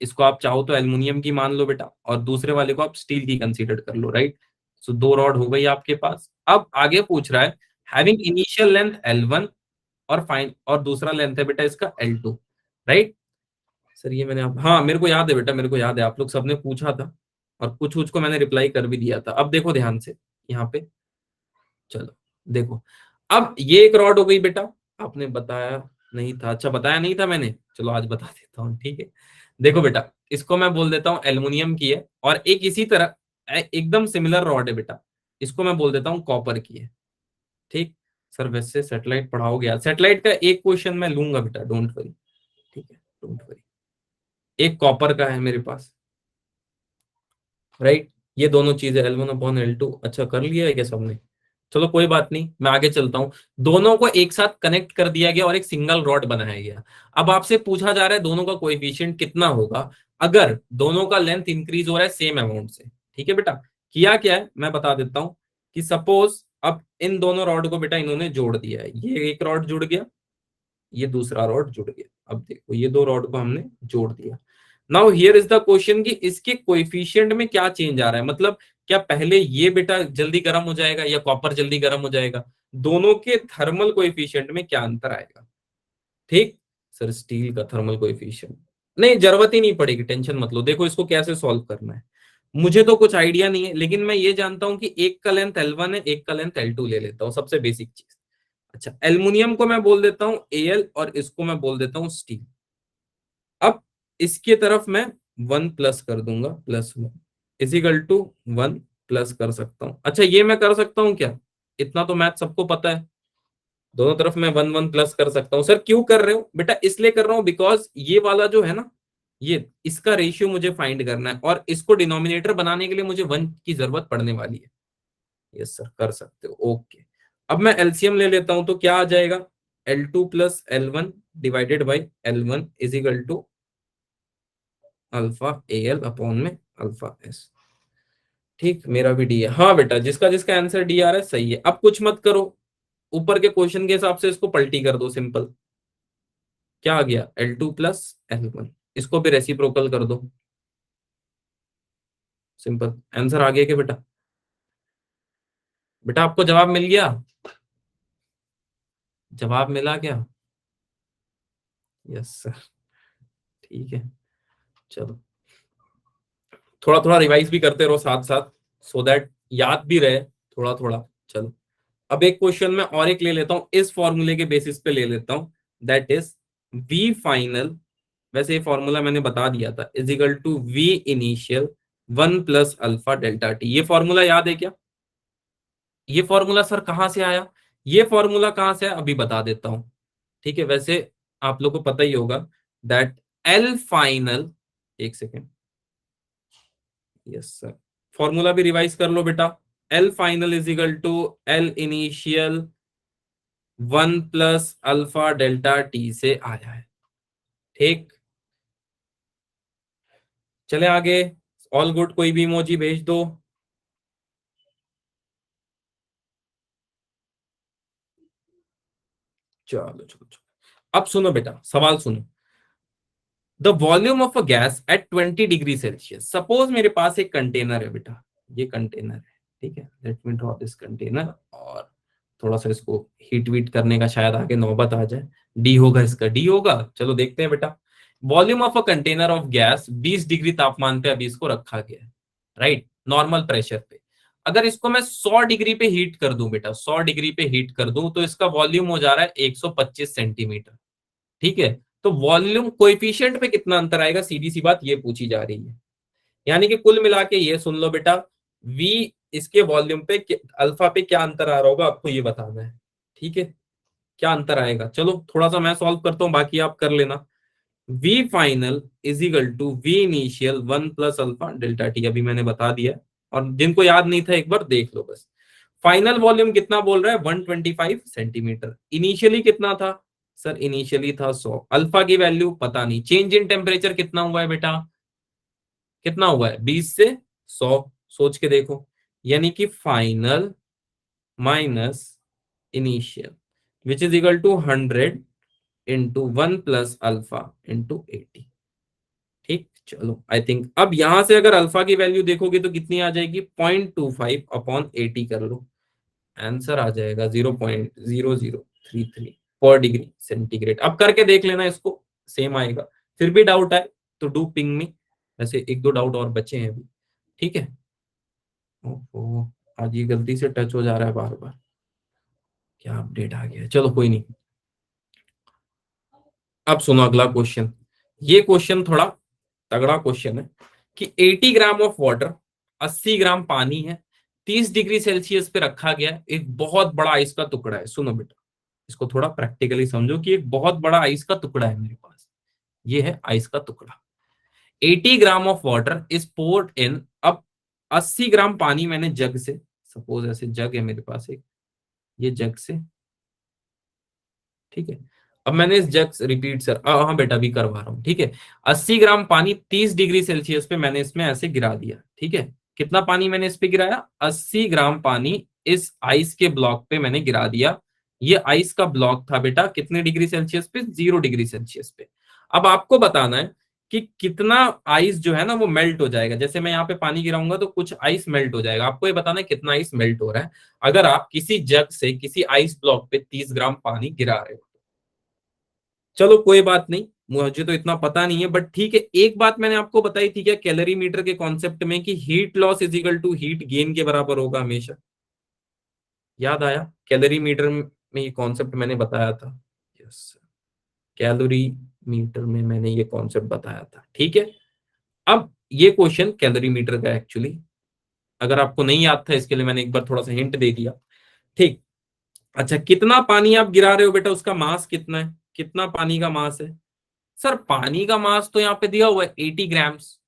इसको आप चाहो तो एल्युमिनियम की मान लो बेटा, और दूसरे वाले को आप स्टील की कंसीडर कर लो, राइट? सो दो रॉड हो गई आपके पास। अब आगे पूछ रहा है, हैविंग इनिशियल लेंथ L1 और फाइन, और दूसरा लेंथ है बेटा इसका L2, राइट? सर ये मैंने हाँ मेरे को याद है बेटा, मेरे को याद है, आप लोग सबने पूछा था, और कुछ कुछ को मैंने रिप्लाई कर भी दिया था। अब देखो ध्यान से यहाँ पे, चलो देखो, अब ये एक रॉड हो गई बेटा, आपने बताया नहीं था, अच्छा बताया नहीं था मैंने, चलो आज बता देता हूँ, ठीक है। देखो बेटा, इसको मैं बोल देता हूँ एल्युमिनियम की है, और एक इसी तरह एकदम सिमिलर रॉड है बेटा, इसको मैं बोल देता हूँ कॉपर की है, ठीक। सर वैसे सेटेलाइट पढ़ाओगे यार, सेटेलाइट का एक क्वेश्चन मैं लूंगा बेटा, डोंट वरी, ठीक है, डोंट वरी। एक कॉपर का है मेरे पास, राइट? ये दोनों चीजें L1/L2, अच्छा कर लिया है क्या सबने? चलो कोई बात नहीं, मैं आगे चलता हूँ। दोनों को एक साथ कनेक्ट कर दिया गया और एक सिंगल रॉड बनाया गया। अब आपसे पूछा जा रहा है दोनों का कोएफिशिएंट कितना होगा अगर दोनों का लेंथ इंक्रीज हो रहा है सेम अमाउंट से, ठीक है बेटा। किया क्या है मैं बता देता हूँ, कि सपोज अब इन दोनों रॉड को बेटा इन्होंने जोड़ दिया है, ये एक रॉड जुड़ गया, ये दूसरा रॉड जुड़ गया। अब देखो ये दो रॉड को हमने जोड़ दिया। Now here is the question कि इसके कोएफिशिएंट में क्या चेंज आ रहा है, मतलब क्या पहले ये बेटा जल्दी गर्म हो जाएगा या कॉपर जल्दी गर्म हो जाएगा? दोनों के थर्मल कोएफिशिएंट में क्या अंतर आएगा? ठीक। सर स्टील का थर्मल कोएफिशिएंट, नहीं जरूरत ही नहीं पड़ेगी, टेंशन मत लो। देखो इसको कैसे सॉल्व करना है, मुझे तो कुछ आइडिया नहीं है, लेकिन मैं ये जानता हूं कि एक का लेंथ L1 है, एक का लेंथ L2 ले लेता हूं, सबसे बेसिक चीज। अच्छा एल्युमिनियम को मैं बोल देता हूँ Al, और इसको मैं बोल देता हूँ स्टील। अब इसके तरफ मैं 1 प्लस कर दूंगा, +1 इजिकल टू 1 प्लस कर सकता हूं। अच्छा ये मैं कर सकता हूं क्या? इतना तो मैथ सबको पता है, दोनों तरफ मैं 1 1 प्लस कर सकता हूँ। सर क्यों कर रहे हो बेटा? इसलिए कर रहा हूँ बिकॉज ये वाला जो है ना, ये इसका रेशियो मुझे फाइंड करना है, और इसको डिनोमिनेटर बनाने के लिए मुझे 1 की जरूरत पड़ने वाली है। यस सर, कर सकते हो। ओके, अब मैं एलसीएम ले लेता हूं तो क्या आ जाएगा? L2 plus L1 divided by L1 is equal to alpha AL upon में अल्फा S। ठीक, मेरा भी डी है। हाँ बेटा, जिसका जिसका आंसर डी आ रहा है सही है। अब कुछ मत करो, ऊपर के क्वेश्चन के हिसाब से इसको पलटी कर दो, सिंपल। क्या आ गया? L2 प्लस L1, इसको भी रेसिप्रोकल कर दो, सिंपल। आंसर आ गया क्या बेटा? बेटा आपको जवाब मिल गया? जवाब मिला क्या? यस सर, ठीक है। चलो, थोड़ा थोड़ा रिवाइज भी करते रहो साथ साथ, सो दैट याद भी रहे थोड़ा थोड़ा। चलो, अब एक क्वेश्चन में और एक ले लेता हूं, इस फॉर्मूले के बेसिस पे ले लेता हूं, दैट इज वी फाइनल। वैसे ये फॉर्मूला मैंने बता दिया था, is equal to V initial 1 + alpha ΔT। ये फॉर्मूला याद है क्या? ये फॉर्मूला सर कहां से आया? ये फॉर्मूला कहां से आया अभी बता देता हूं। ठीक है, वैसे आप लोग को पता ही होगा दैट एल फाइनल, एक सेकेंड, यस सर, फॉर्मूला भी रिवाइज कर लो बेटा। L final is equal to L initial 1 + alpha ΔT से आया है। ठीक, चले आगे। ऑल गुड, कोई भी इमोजी भेज दो। चलो चलो चलो, अब सुनो बेटा, सवाल सुनो। The volume of a gas at 20 degree Celsius. Suppose मेरे पास एक कंटेनर है बेटा, ये कंटेनर है, ठीक है। Let me draw this container, और थोड़ा सा इसको हीट वीट करने का शायद आगे नौबत आ जाए। डी होगा इसका, डी होगा। चलो देखते हैं बेटा। Volume of a container of gas 20 degree तापमान पे अभी इसको रखा गया है, राइट, नॉर्मल प्रेशर पे। अगर इसको मैं 100 डिग्री पे हीट कर दूं बेटा, 100 डिग्री पे हीट कर दूं, तो इसका वॉल्यूम हो जा रहा है 125 सेंटीमीटर। ठीक है, तो वॉल्यूम कोएफिशिएंट पे कितना अंतर आएगा, सीधी सी बात ये पूछी जा रही है। यानी कि कुल मिला के ये सुन लो बेटा, v इसके वॉल्यूम पे अल्फा पे क्या अंतर आ रहा होगा आपको ये बताना है। ठीक है, क्या अंतर आएगा? चलो थोड़ा सा मैं सॉल्व करता हूं, बाकी आप कर लेना। v final is equal to v initial 1 + alpha ΔT, अभी मैंने बता दिया। और जिनको याद नहीं था एक बार देख लो बस। फाइनल वॉल्यूम कितना बोल रहा है? 125 सेंटीमीटर। इनिशियली कितना था? सर इनिशियली था 100। अल्फा की वैल्यू पता नहीं। चेंज इन टेम्परेचर कितना हुआ है बेटा? कितना हुआ है? 20 से 100। सोच के देखो, यानी कि final minus initial which is equal to 100 into 1 + alpha into 80। ठीक, चलो आई थिंक अब यहां से अगर अल्फा की वैल्यू देखोगे तो कितनी आ जाएगी? 0.25/80 कर लो, आंसर आ जाएगा 0.0033 पर डिग्री सेंटीग्रेड। अब करके देख लेना इसको, सेम आएगा। फिर भी डाउट आए तो डू पिंग मी। वैसे एक दो डाउट और बचे हैं अभी। ठीक है, ओहो, आज ये गलती से टच हो जा रहा है बार बार, क्या अपडेट आ गया है? चलो कोई नहीं। अब सुनो अगला क्वेश्चन। ये क्वेश्चन थोड़ा तगड़ा क्वेश्चन है कि 80 ग्राम ऑफ वाटर, 80 ग्राम पानी है, 30 डिग्री सेल्सियस पे रखा गया है, एक बहुत बड़ा आइस का टुकड़ा है। सुनो बेटा, इसको थोड़ा प्रैक्टिकली समझो कि एक बहुत बड़ा आइस का टुकड़ा है मेरे पास। ये है आइस का टुकड़ा। 80 gram of water is poured in. अब 80 ग्राम पानी मैंने जग से, सपोज ऐसे जग है मेरे पास एक, ये जग से, ठीक है। अब मैंने इस जग रिपीट सर, हाँ बेटा भी करवा रहा हूँ, ठीक है। 80 ग्राम पानी 30 डिग्री सेल्सियस पे मैंने इसमें ऐसे गिरा दिया, ठीक है। कितना पानी मैंने इस पे गिराया? 80 ग्राम पानी इस आइस के ब्लॉक पे मैंने गिरा दिया। ये आइस का ब्लॉक था बेटा कितने डिग्री सेल्सियस पे? 0 डिग्री सेल्सियस पे। अब आपको बताना है कि कितना आइस जो है ना वो मेल्ट हो जाएगा। जैसे मैं यहाँ पे पानी गिराऊंगा तो कुछ आइस मेल्ट हो जाएगा, आपको ये बताना है कितना आइस मेल्ट हो रहा है अगर आप किसी जग से किसी आइस ब्लॉक पे 30 ग्राम पानी गिरा रहे हो। चलो कोई बात नहीं, मुझे तो इतना पता नहीं है, बट ठीक है। एक बात मैंने आपको बताई थी क्या कैलोरी मीटर के कॉन्सेप्ट में, कि heat loss is equal to heat gain के बराबर होगा हमेशा। याद आया? कैलोरी मीटर में ये कॉन्सेप्ट मैंने बताया था। यस, कैलोरी मीटर में मैंने ये कॉन्सेप्ट बताया था, ठीक है। अब ये क्वेश्चन कैलोरी मीटर का एक्चुअली, अगर आपको नहीं याद था इसके लिए मैंने एक बार थोड़ा सा हिंट दे दिया। ठीक, अच्छा, कितना पानी आप गिरा रहे हो बेटा, उसका मास कितना है, कितना पानी का मास है? सर पानी का मास तो यहाँ पे दिया हुआ है 80 ग्राम्स।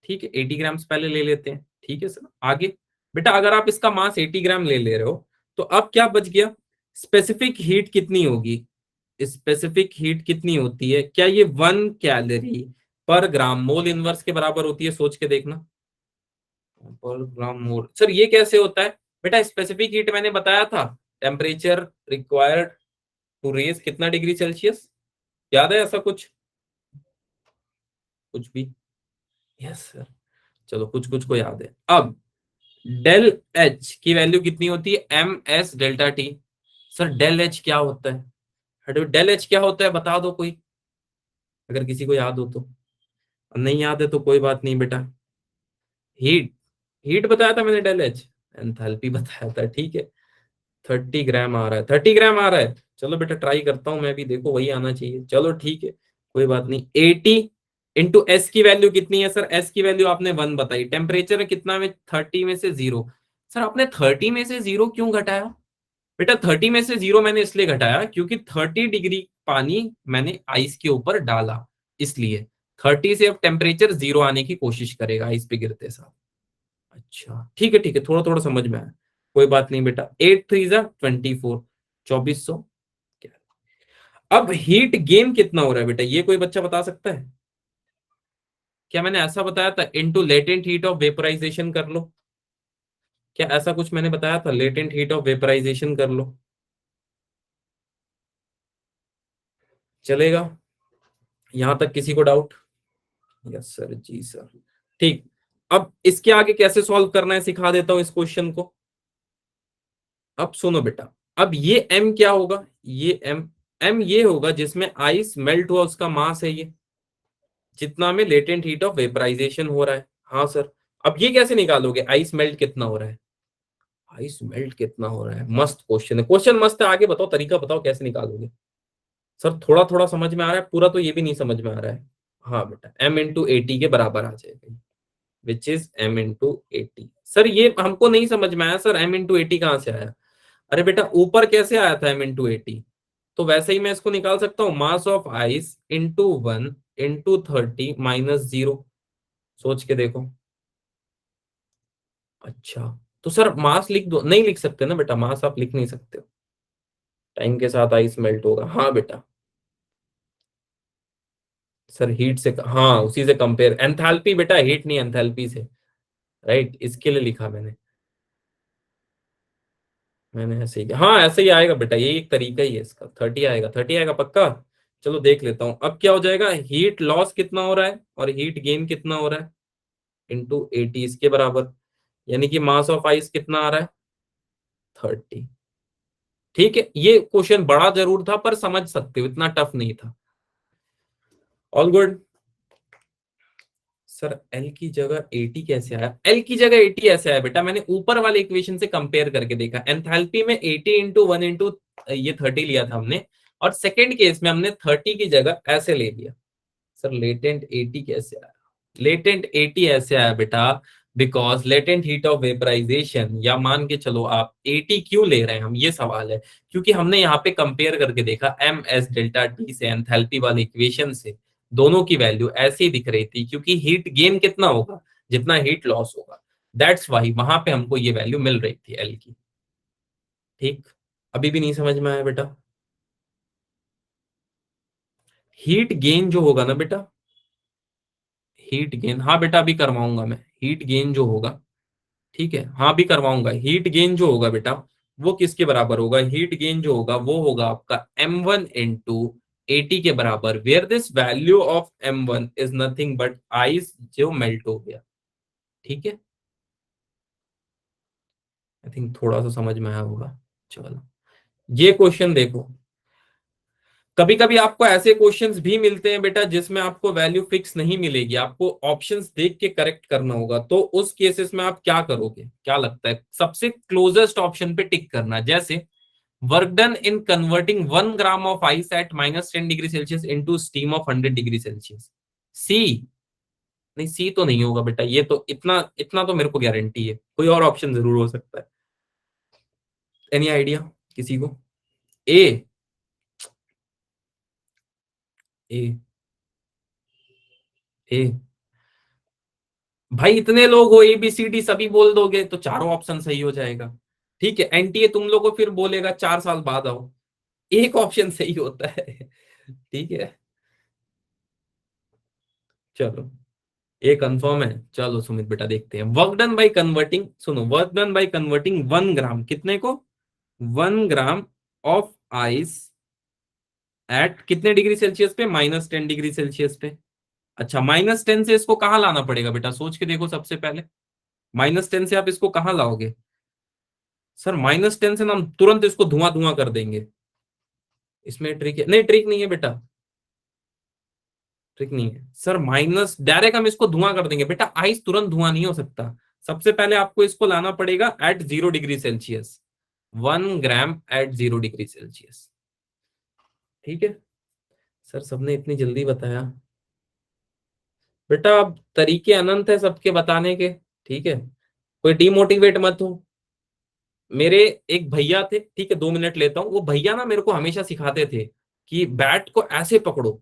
ठीक है, 80 ग्राम्स पहले ले लेते हैं। ठीक है सर, आगे बेटा अगर आप इसका मास 80 ग्राम ले ले रहे हो तो अब क्या बच गया, स्पेसिफिक हीट कितनी होगी? स्पेसिफिक हीट कितनी होती है? क्या ये 1 कैलोरी पर ग्राम मोल इनवर्स के बराबर होती है? सोच के देखना, पर ग्राम मोल। सर ये कैसे होता है बेटा? स्पेसिफिक हीट मैंने बताया था, टेम्परेचर रिक्वायर्ड टू रेज कितना डिग्री सेल्सियस, याद है ऐसा कुछ? कुछ भी? यस सर, चलो कुछ कुछ को याद है। अब डेल एच की वैल्यू कितनी होती है? M S delta T. Sir del H क्या होता है? हटो, डेल एच क्या होता है बता दो कोई, अगर किसी को याद हो तो। नहीं याद है तो कोई बात नहीं बेटा। हीट, हीट बताया था मैंने, डेल एच एंथैल्पी बताया था। ठीक है, 30 ग्राम आ रहा है, 30 ग्राम आ रहा है। चलो बेटा ट्राई करता हूँ मैं भी, देखो वही आना चाहिए। चलो ठीक है, कोई बात नहीं। 80 इंटू एस की वैल्यू कितनी है? सर एस की वैल्यू आपने 1 बताई, टेम्परेचर है कितना में? 30 में से 0। सर आपने 30 में से 0 क्यों घटाया बेटा? 30 में से 0 मैंने इसलिए घटाया क्योंकि 30 डिग्री पानी मैंने आइस के ऊपर डाला, इसलिए 30 से अब टेम्परेचर 0 आने की कोशिश करेगा आइस पे गिरते साथ। अच्छा ठीक है, ठीक है, थोड़ा थोड़ा समझ में आया। कोई बात नहीं बेटा, 8 3 जा 24, 2400। अब हीट गेन कितना हो रहा है बेटा, ये कोई बच्चा बता सकता है? क्या मैंने ऐसा बताया था into latent heat of vaporization कर लो? क्या ऐसा कुछ मैंने बताया था, लेटेंट हीट ऑफ वेपराइजेशन कर लो? चलेगा? यहां तक किसी को डाउट? यस सर, जी सर। ठीक, अब इसके आगे कैसे सॉल्व करना है सिखा देता हूं इस क्वेश्चन को। अब सुनो बेटा, अब ये एम क्या होगा? ये एम, एम ये होगा जिसमें आइस मेल्ट हुआ, उसका मास है ये, जितना में लेटेंट हीट ऑफ वेपराइजेशन हो रहा है। हाँ सर। अब ये कैसे निकालोगे, आइस मेल्ट कितना हो रहा है? आइस मेल्ट कितना हो रहा है, मस्त क्वेश्चन है, क्वेश्चन मस्त है। आगे बताओ, तरीका बताओ कैसे निकालोगे। सर थोड़ा थोड़ा समझ में आ रहा है, पूरा तो ये भी नहीं समझ में आ रहा है। हाँ बेटा, एम इंटू एटी के बराबर आ जाएगा, which is M into AT. Sir ये हमको नहीं समझ में आया सर, एम इंटू एटी कहाँ से आया? अरे बेटा ऊपर कैसे आया था एम इंटू एटी, तो वैसे ही मैं इसको निकाल सकता हूँ, mass of ice into 1 into 30 minus 0। सोच के देखो। अच्छा, तो सर मास लिख दो? नहीं लिख सकते ना बेटा, मास आप लिख नहीं सकते हो, टाइम के साथ आइस मेल्ट होगा। हाँ बेटा, सर हीट से, हाँ उसी से कंपेयर, एंथैल्पी बेटा, हीट नहीं एंथैल्पी से, राइट, इसके लिए लिखा मैंने। मैंने ऐसे ही, हाँ ऐसे ही आएगा बेटा, ये एक तरीका ही है इसका। 30 आएगा, 30 आएगा पक्का। चलो देख लेता हूँ अब क्या हो जाएगा, हीट लॉस कितना हो रहा है और हीट गेन कितना हो रहा है, इंटू 80 इसके बराबर, यानी कि मास ऑफ आइस कितना आ रहा है? 30। ठीक है, ये क्वेश्चन बड़ा जरूर था पर समझ सकते हो, इतना टफ नहीं था। All good. सर एल की जगह 80 कैसे आया? एल की जगह 80 ऐसे आया बेटा, मैंने ऊपर वाले इक्वेशन से कंपेयर करके देखा, एंथैल्पी में 80 इंटू 1 इंटू ये 30 लिया था हमने, और सेकंड केस में हमने 30 की जगह ऐसे ले लिया। सर लेटेंट 80 कैसे आया? लेटेंट 80 ऐसे आया बेटा, because latent heat of vaporization, या मान के चलो आप 80 क्यों ले रहे हैं हम, ये सवाल है, क्योंकि हमने यहाँ पे कंपेयर करके देखा एम एस डेल्टा टी से, एंथैल्पी वाले इक्वेशन से, दोनों की वैल्यू ऐसी दिख रही थी, क्योंकि हीट गेन कितना होगा, जितना हीट लॉस होगा, दैट्स वाई वहां पे हमको ये वैल्यू मिल रही थी एल की। ठीक, अभी भी नहीं समझ में आया बेटा? हीट गेन जो होगा ना बेटा, हीट गेन, हाँ बेटा अभी करवाऊंगा मैं, हीट गेन जो होगा, ठीक है हाँ भी करवाऊंगा, हीट गेन जो होगा बेटा वो किसके बराबर होगा? हीट गेन जो होगा वो होगा आपका m1 इंटू 80 के बराबर, where this value of m1 is nothing but ice जो मेल्ट हो गया। ठीक है, आई थिंक थोड़ा सा समझ में आया होगा। चलो ये क्वेश्चन देखो, कभी कभी आपको ऐसे क्वेश्चंस भी मिलते हैं बेटा जिसमें आपको वैल्यू फिक्स नहीं मिलेगी, आपको ऑप्शंस देख के करेक्ट करना होगा, तो उस केसेस में आप क्या करोगे, क्या लगता है? सबसे क्लोजेस्ट ऑप्शन पे टिक करना, जैसे work done in converting 1 gram of ice at -10 degree Celsius into steam of 100 degree Celsius. C? नहीं सी तो नहीं होगा बेटा, ये तो इतना इतना तो मेरे को गारंटी है, कोई और ऑप्शन जरूर हो सकता है। Any idea? किसी को? ए ए ए भाई इतने लोग हो, ABCD सभी बोल दोगे तो चारों ऑप्शन सही हो जाएगा। ठीक है, NTA तुम लोग को फिर बोलेगा 4 साल बाद आओ, एक ऑप्शन सही होता है। ठीक है, चलो ये कंफर्म है। चलो सुमित बेटा देखते हैं, वर्क डन बाय कन्वर्टिंग, सुनो, वर्क डन बाय कन्वर्टिंग 1 ग्राम, कितने को? 1 ग्राम ऑफ आइस एट कितने डिग्री सेल्सियस पे? -10 डिग्री सेल्सियस पे। अच्छा, -10 से इसको कहाँ लाना पड़ेगा बेटा, सोच के देखो सबसे पहले। -10 से आप इसको कहाँ लाओगे? सर -10 से ना हम तुरंत इसको धुआं धुआं कर देंगे। इसमें ट्रिक है? नहीं, ट्रिक नहीं है बेटा, ट्रिक नहीं है सर। माइनस डायरेक्ट हम इसको धुआं कर देंगे बेटा, आइस तुरंत धुआं नहीं हो सकता। सबसे पहले आपको इसको लाना पड़ेगा एट 0 डिग्री सेल्सियस, 1 ग्राम एट 0 डिग्री सेल्सियस। ठीक है सर, सबने इतनी जल्दी बताया। बेटा अब तरीके अनंत है सबके बताने के, ठीक है, कोई डिमोटिवेट मत हो। मेरे एक भैया थे, ठीक है, 2 मिनट लेता हूँ। वो भैया ना मेरे को हमेशा सिखाते थे कि बैट को ऐसे पकड़ो,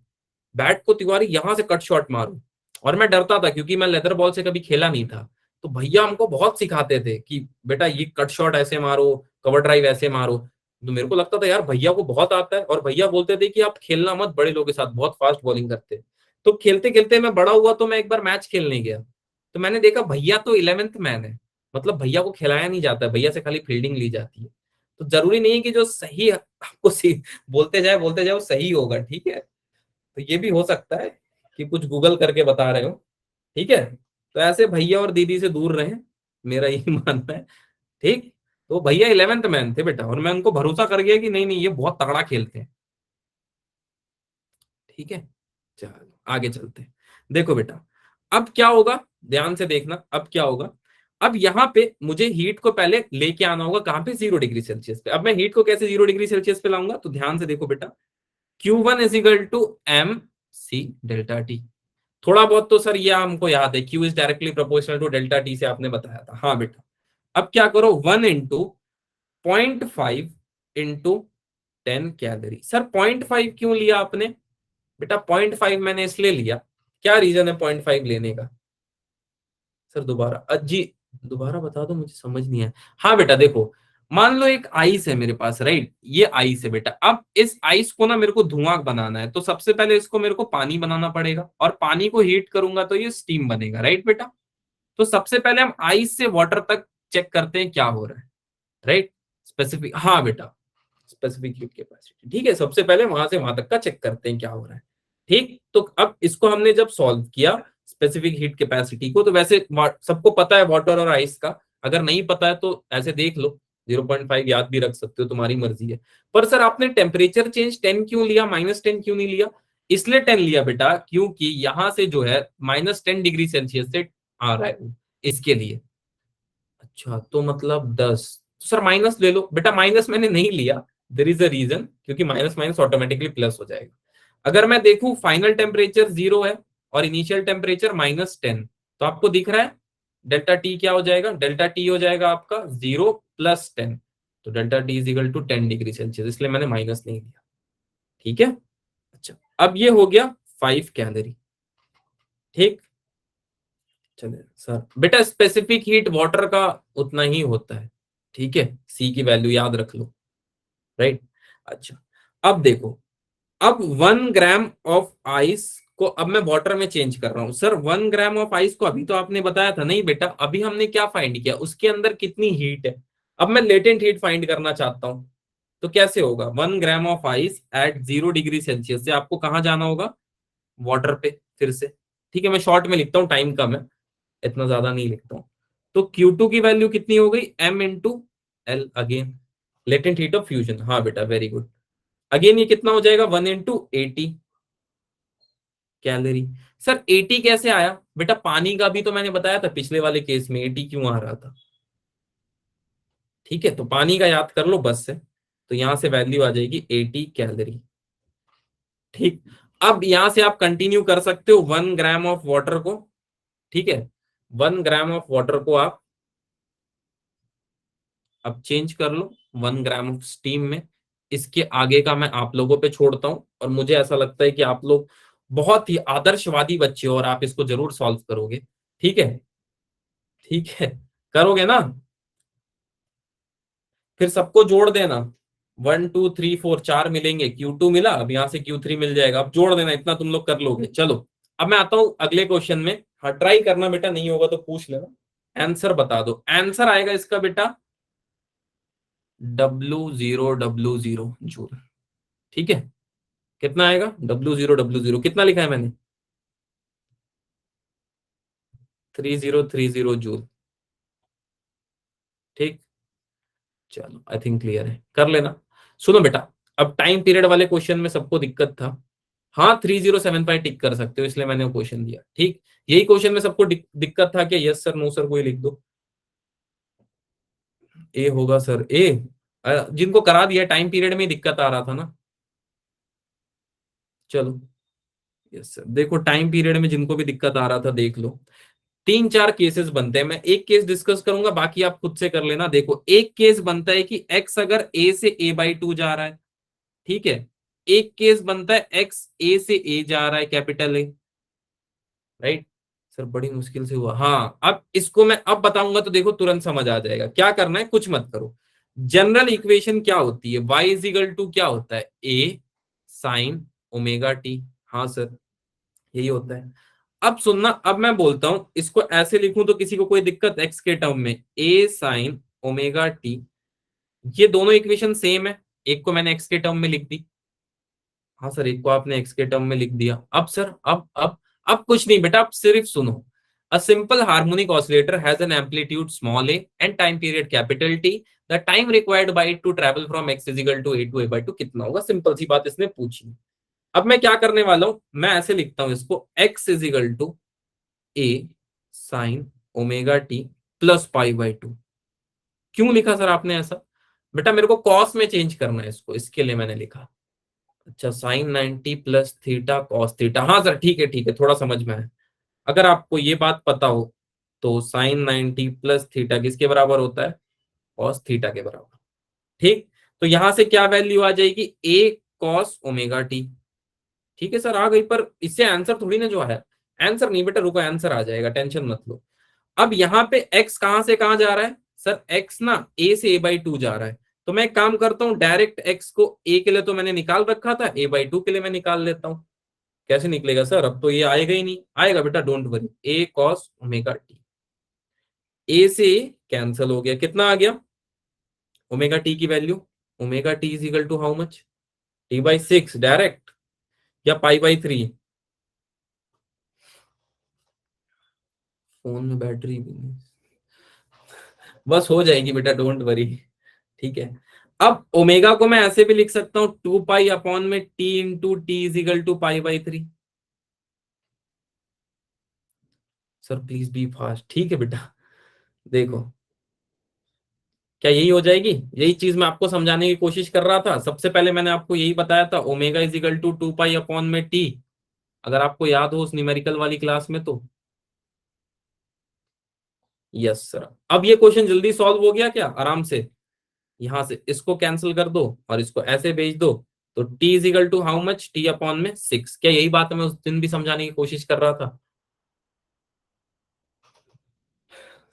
बैट को तिवारी यहां से कट शॉट मारो। और मैं डरता था क्योंकि मैं लेदर बॉल से कभी खेला नहीं था। तो भैया हमको बहुत सिखाते थे कि बेटा ये कट शॉट ऐसे मारो, कवर ड्राइव ऐसे मारो। तो मेरे को लगता था यार भैया को बहुत आता है, और भैया बोलते थे कि आप खेलना मत बड़े लोगों के साथ, बहुत फास्ट बॉलिंग करते हैं। तो खेलते खेलते मैं बड़ा हुआ, तो मैं एक बार मैच खेलने गया, तो मैंने देखा भैया तो 11th मैन है, मतलब भैया को खिलाया नहीं जाता है, भैया से खाली फील्डिंग ली जाती है। तो जरूरी नहीं है कि जो सही आपको बोलते जाए वो सही होगा, ठीक है। तो ये भी हो सकता है कि कुछ गूगल करके बता रहे हो, ठीक है। तो ऐसे भैया और दीदी से दूर रहें, मेरा यही मानना है। ठीक, तो भैया 11th मैन थे बेटा, और मैं उनको भरोसा कर गया कि नहीं नहीं ये बहुत तगड़ा खेलते हैं। ठीक है, चलो आगे चलते हैं। देखो बेटा, अब क्या होगा, ध्यान से देखना, अब क्या होगा। अब यहाँ पे मुझे हीट को पहले लेके आना होगा कहाँ पे? 0 डिग्री सेल्सियस पे। अब मैं हीट को कैसे 0 डिग्री सेल्सियस पे लाऊंगा? तो ध्यान से देखो बेटा, Q1 is equal to MC∆T। थोड़ा बहुत तो सर ये हमको याद है, Q is directly proportional to ΔT से आपने बताया था, हाँ बेटा। अब क्या करो, 1 × 0.5 × 10 कैलोरी। सर 0.5 क्यों लिया आपने? बेटा 0.5 मैंने इसलिए लिया, क्या रीजन है 0.5 लेने का? सर दोबारा अजी, दोबारा बता दो, मुझे समझ नहीं आया। हाँ बेटा देखो, मान लो एक आइस है मेरे पास, राइट, ये आइस है बेटा। अब इस आइस को ना मेरे को धुआं बनाना है, तो सबसे पहले इसको मेरे को पानी बनाना पड़ेगा, और पानी को हीट करूंगा तो ये स्टीम बनेगा, राइट बेटा। तो सबसे पहले हम आइस से वाटर तक चेक करते हैं क्या हो रहा है, राइट। स्पेसिफिक, हाँ बेटा, स्पेसिफिक हीट कैपेसिटी, ठीक है, सबसे पहले वहां से वहां तक का चेक करते हैं क्या हो रहा है। ठीक, तो अब इसको हमने जब सॉल्व किया स्पेसिफिक हीट कैपेसिटी को, तो वैसे सबको पता है वाटर और आइस का, अगर नहीं पता है तो ऐसे देख लो, 0.5 याद भी रख सकते हो, तुम्हारी मर्जी है। पर सर आपने टेम्परेचर चेंज 10 क्यों लिया, -10 क्यों नहीं लिया? इसलिए 10 लिया बेटा क्योंकि यहां से जो है -10 डिग्री सेल्सियस से आ रहा है वो, इसके लिए। अच्छा, तो मतलब 10, तो सर माइनस ले लो बेटा। माइनस मैंने नहीं लिया, देर इज अ रीजन, क्योंकि माइनस माइनस ऑटोमेटिकली प्लस हो जाएगा। अगर मैं देखूं फाइनल टेम्परेचर 0 है और इनिशियल टेम्परेचर -10, तो आपको दिख रहा है ΔT क्या हो जाएगा? ΔT हो जाएगा आपका 0 + 10, तो ΔT is equal to 10 degree Celsius, इसलिए मैंने माइनस नहीं लिया। ठीक है, अच्छा, अब ये हो गया 5 कैलोरी। ठीक, चलिए सर, बेटा स्पेसिफिक हीट वाटर का उतना ही होता है, ठीक है, सी की वैल्यू याद रख लो, राइट। अच्छा, अब देखो, अब 1 ग्राम ऑफ आइस को अब मैं वाटर में चेंज कर रहा हूं। सर 1 ग्राम ऑफ आइस को अभी तो आपने बताया था, नहीं बेटा, अभी हमने क्या फाइंड किया, उसके अंदर कितनी हीट है। अब मैं लेटेंट हीट फाइंड करना चाहता हूं, तो कैसे होगा? 1 gram of ice eight 0 degree Celsius से आपको कहां जाना होगा? वाटर पे फिर से। ठीक है, मैं शॉर्ट में लिखता हूँ, टाइम कम है, इतना ज्यादा नहीं लिखता हूँ। तो Q2 की वैल्यू कितनी हो गई? M × L again, latent heat of fusion, हाँ बेटा वेरी गुड। अगेन ये कितना हो जाएगा? 1 × 80 कैलोरी। सर 80 कैसे आया बेटा? पानी का भी तो मैंने बताया था पिछले वाले केस में 80 क्यों आ रहा था। ठीक है, तो पानी का याद कर लो बस से, तो यहां से वैल्यू आ जाएगी 80 कैलोरी। ठीक, अब यहां से आप कंटिन्यू कर सकते हो 1 ग्राम ऑफ वाटर को, ठीक है, 1 ग्राम ऑफ वाटर को आप अब चेंज कर लो 1 ग्राम ऑफ स्टीम में। इसके आगे का मैं आप लोगों पे छोड़ता हूं, और मुझे ऐसा लगता है कि आप लोग बहुत ही आदर्शवादी बच्चे हो और आप इसको जरूर सॉल्व करोगे। ठीक है, ठीक है, करोगे ना? फिर सबको जोड़ देना। 1 2 3 4 4 मिलेंगे, Q2 मिला, अब यहां से Q3 मिल जाएगा, अब जोड़ देना, इतना तुम लोग कर लोगे। चलो, अब मैं आता हूं अगले क्वेश्चन में। हाँ, ट्राई करना बेटा, नहीं होगा तो पूछ लेना। आंसर बता दो। आंसर आएगा इसका बेटा W0 जूल। ठीक है, कितना आएगा? W0 कितना लिखा है मैंने? 3030 जूल। ठीक, चलो, आई थिंक क्लियर है, कर लेना। सुनो बेटा, अब टाइम पीरियड वाले क्वेश्चन में सबको दिक्कत था। हाँ, 3075 टिक कर सकते हो, इसलिए मैंने वो क्वेश्चन दिया। ठीक, यही क्वेश्चन में सबको दिक्कत था कि यस सर, नो सर, कोई लिख दो। ए होगा सर, ए। जिनको करा दिया टाइम पीरियड में दिक्कत आ रहा था ना। चलो, यस सर, देखो टाइम पीरियड में जिनको भी दिक्कत आ रहा था देख लो। 3 4 केसेस बनते हैं, मैं एक केस डिस्कस करूंगा, बाकी आप खुद से कर लेना। देखो, एक केस बनता है कि एक्स अगर ए से A/2 जा रहा है। ठीक है, एक केस बनता है एक्स ए से ए जा रहा है, कैपिटल ए। राइट सर, बड़ी मुश्किल से हुआ। हाँ, अब इसको मैं अब बताऊंगा तो देखो तुरंत समझ आ जाएगा। क्या करना है, कुछ मत करो। जनरल इक्वेशन क्या होती है? y इज इक्वल टू क्या होता है? a sign omega T. हाँ सर, यही होता है। अब सुनना, अब मैं बोलता हूं इसको ऐसे लिखूं तो किसी को कोई दिक्कत? एक्स के टर्म में a साइन ओमेगा टी, ये दोनों इक्वेशन सेम है। एक को मैंने एक्स के टर्म में लिख दी। हाँ सर, एक को आपने एक्स के टर्म में लिख दिया। अब सर, अब कुछ नहीं बेटा, अब सिर्फ सुनो। A simple harmonic oscillator has an amplitude small A and time period capital T. The time required by it to travel from X is equal to A/2 कितना होगा? सिंपल सी बात इसने पूछी। अब मैं क्या करने वाला हूं, मैं ऐसे लिखता हूं इसको, X is equal to A sine omega T plus π/2। क्यों लिखा सर आपने ऐसा? बेटा मेरे को कॉस में चेंज करना है इसको, इसके लिए मैंने लिखा। अच्छा, sine 90 plus theta cos theta. हाँ सर, ठीक है, ठीक है, थोड़ा समझ में आया। अगर आपको ये बात पता हो तो साइन 90 प्लस थीटा किसके बराबर होता है? कॉस थीटा के बराबर। ठीक, तो यहां से क्या वैल्यू आ जाएगी? ए कॉस ओमेगा टी। ठीक है सर, आ गई, पर इससे आंसर थोड़ी ना जो है। आंसर नहीं बेटा, रुको, आंसर आ जाएगा, टेंशन मत लो। अब यहाँ पे x कहां से कहां जा रहा है? सर x ना a से A/2 जा रहा है। तो मैं एक काम करता हूं, डायरेक्ट x को a के लिए तो मैंने निकाल रखा था, A/2 के लिए मैं निकाल लेता हूं। कैसे निकलेगा सर? अब तो ये आएगा ही नहीं। आएगा बेटा, don't worry. a cos omega T, a से कैंसिल हो गया, कितना आ गया? ओमेगा टी की value, omega T is equal to how much? T/6 direct, या π/3? फोन में बैटरी भी नहीं, बस हो जाएगी बेटा, डोंट वरी। ठीक है, अब ओमेगा को मैं ऐसे भी लिख सकता हूं, 2 पाई अपॉन में T into T is equal to π/3। Sir please be fast. ठीक है बेटा, देखो, क्या यही हो जाएगी? यही चीज मैं आपको समझाने की कोशिश कर रहा था। सबसे पहले मैंने आपको यही बताया था, omega is equal to 2 pi upon में टी, अगर आपको याद हो उस न्यूमेरिकल वाली क्लास में तो। यस सर, अब ये क्वेश्चन जल्दी सॉल्व हो गया क्या? आराम से यहां से इसको कैंसिल कर दो और इसको ऐसे भेज दो। तो t is equal to how much? T/6। क्या यही बात मैं उस दिन भी समझाने की कोशिश कर रहा था?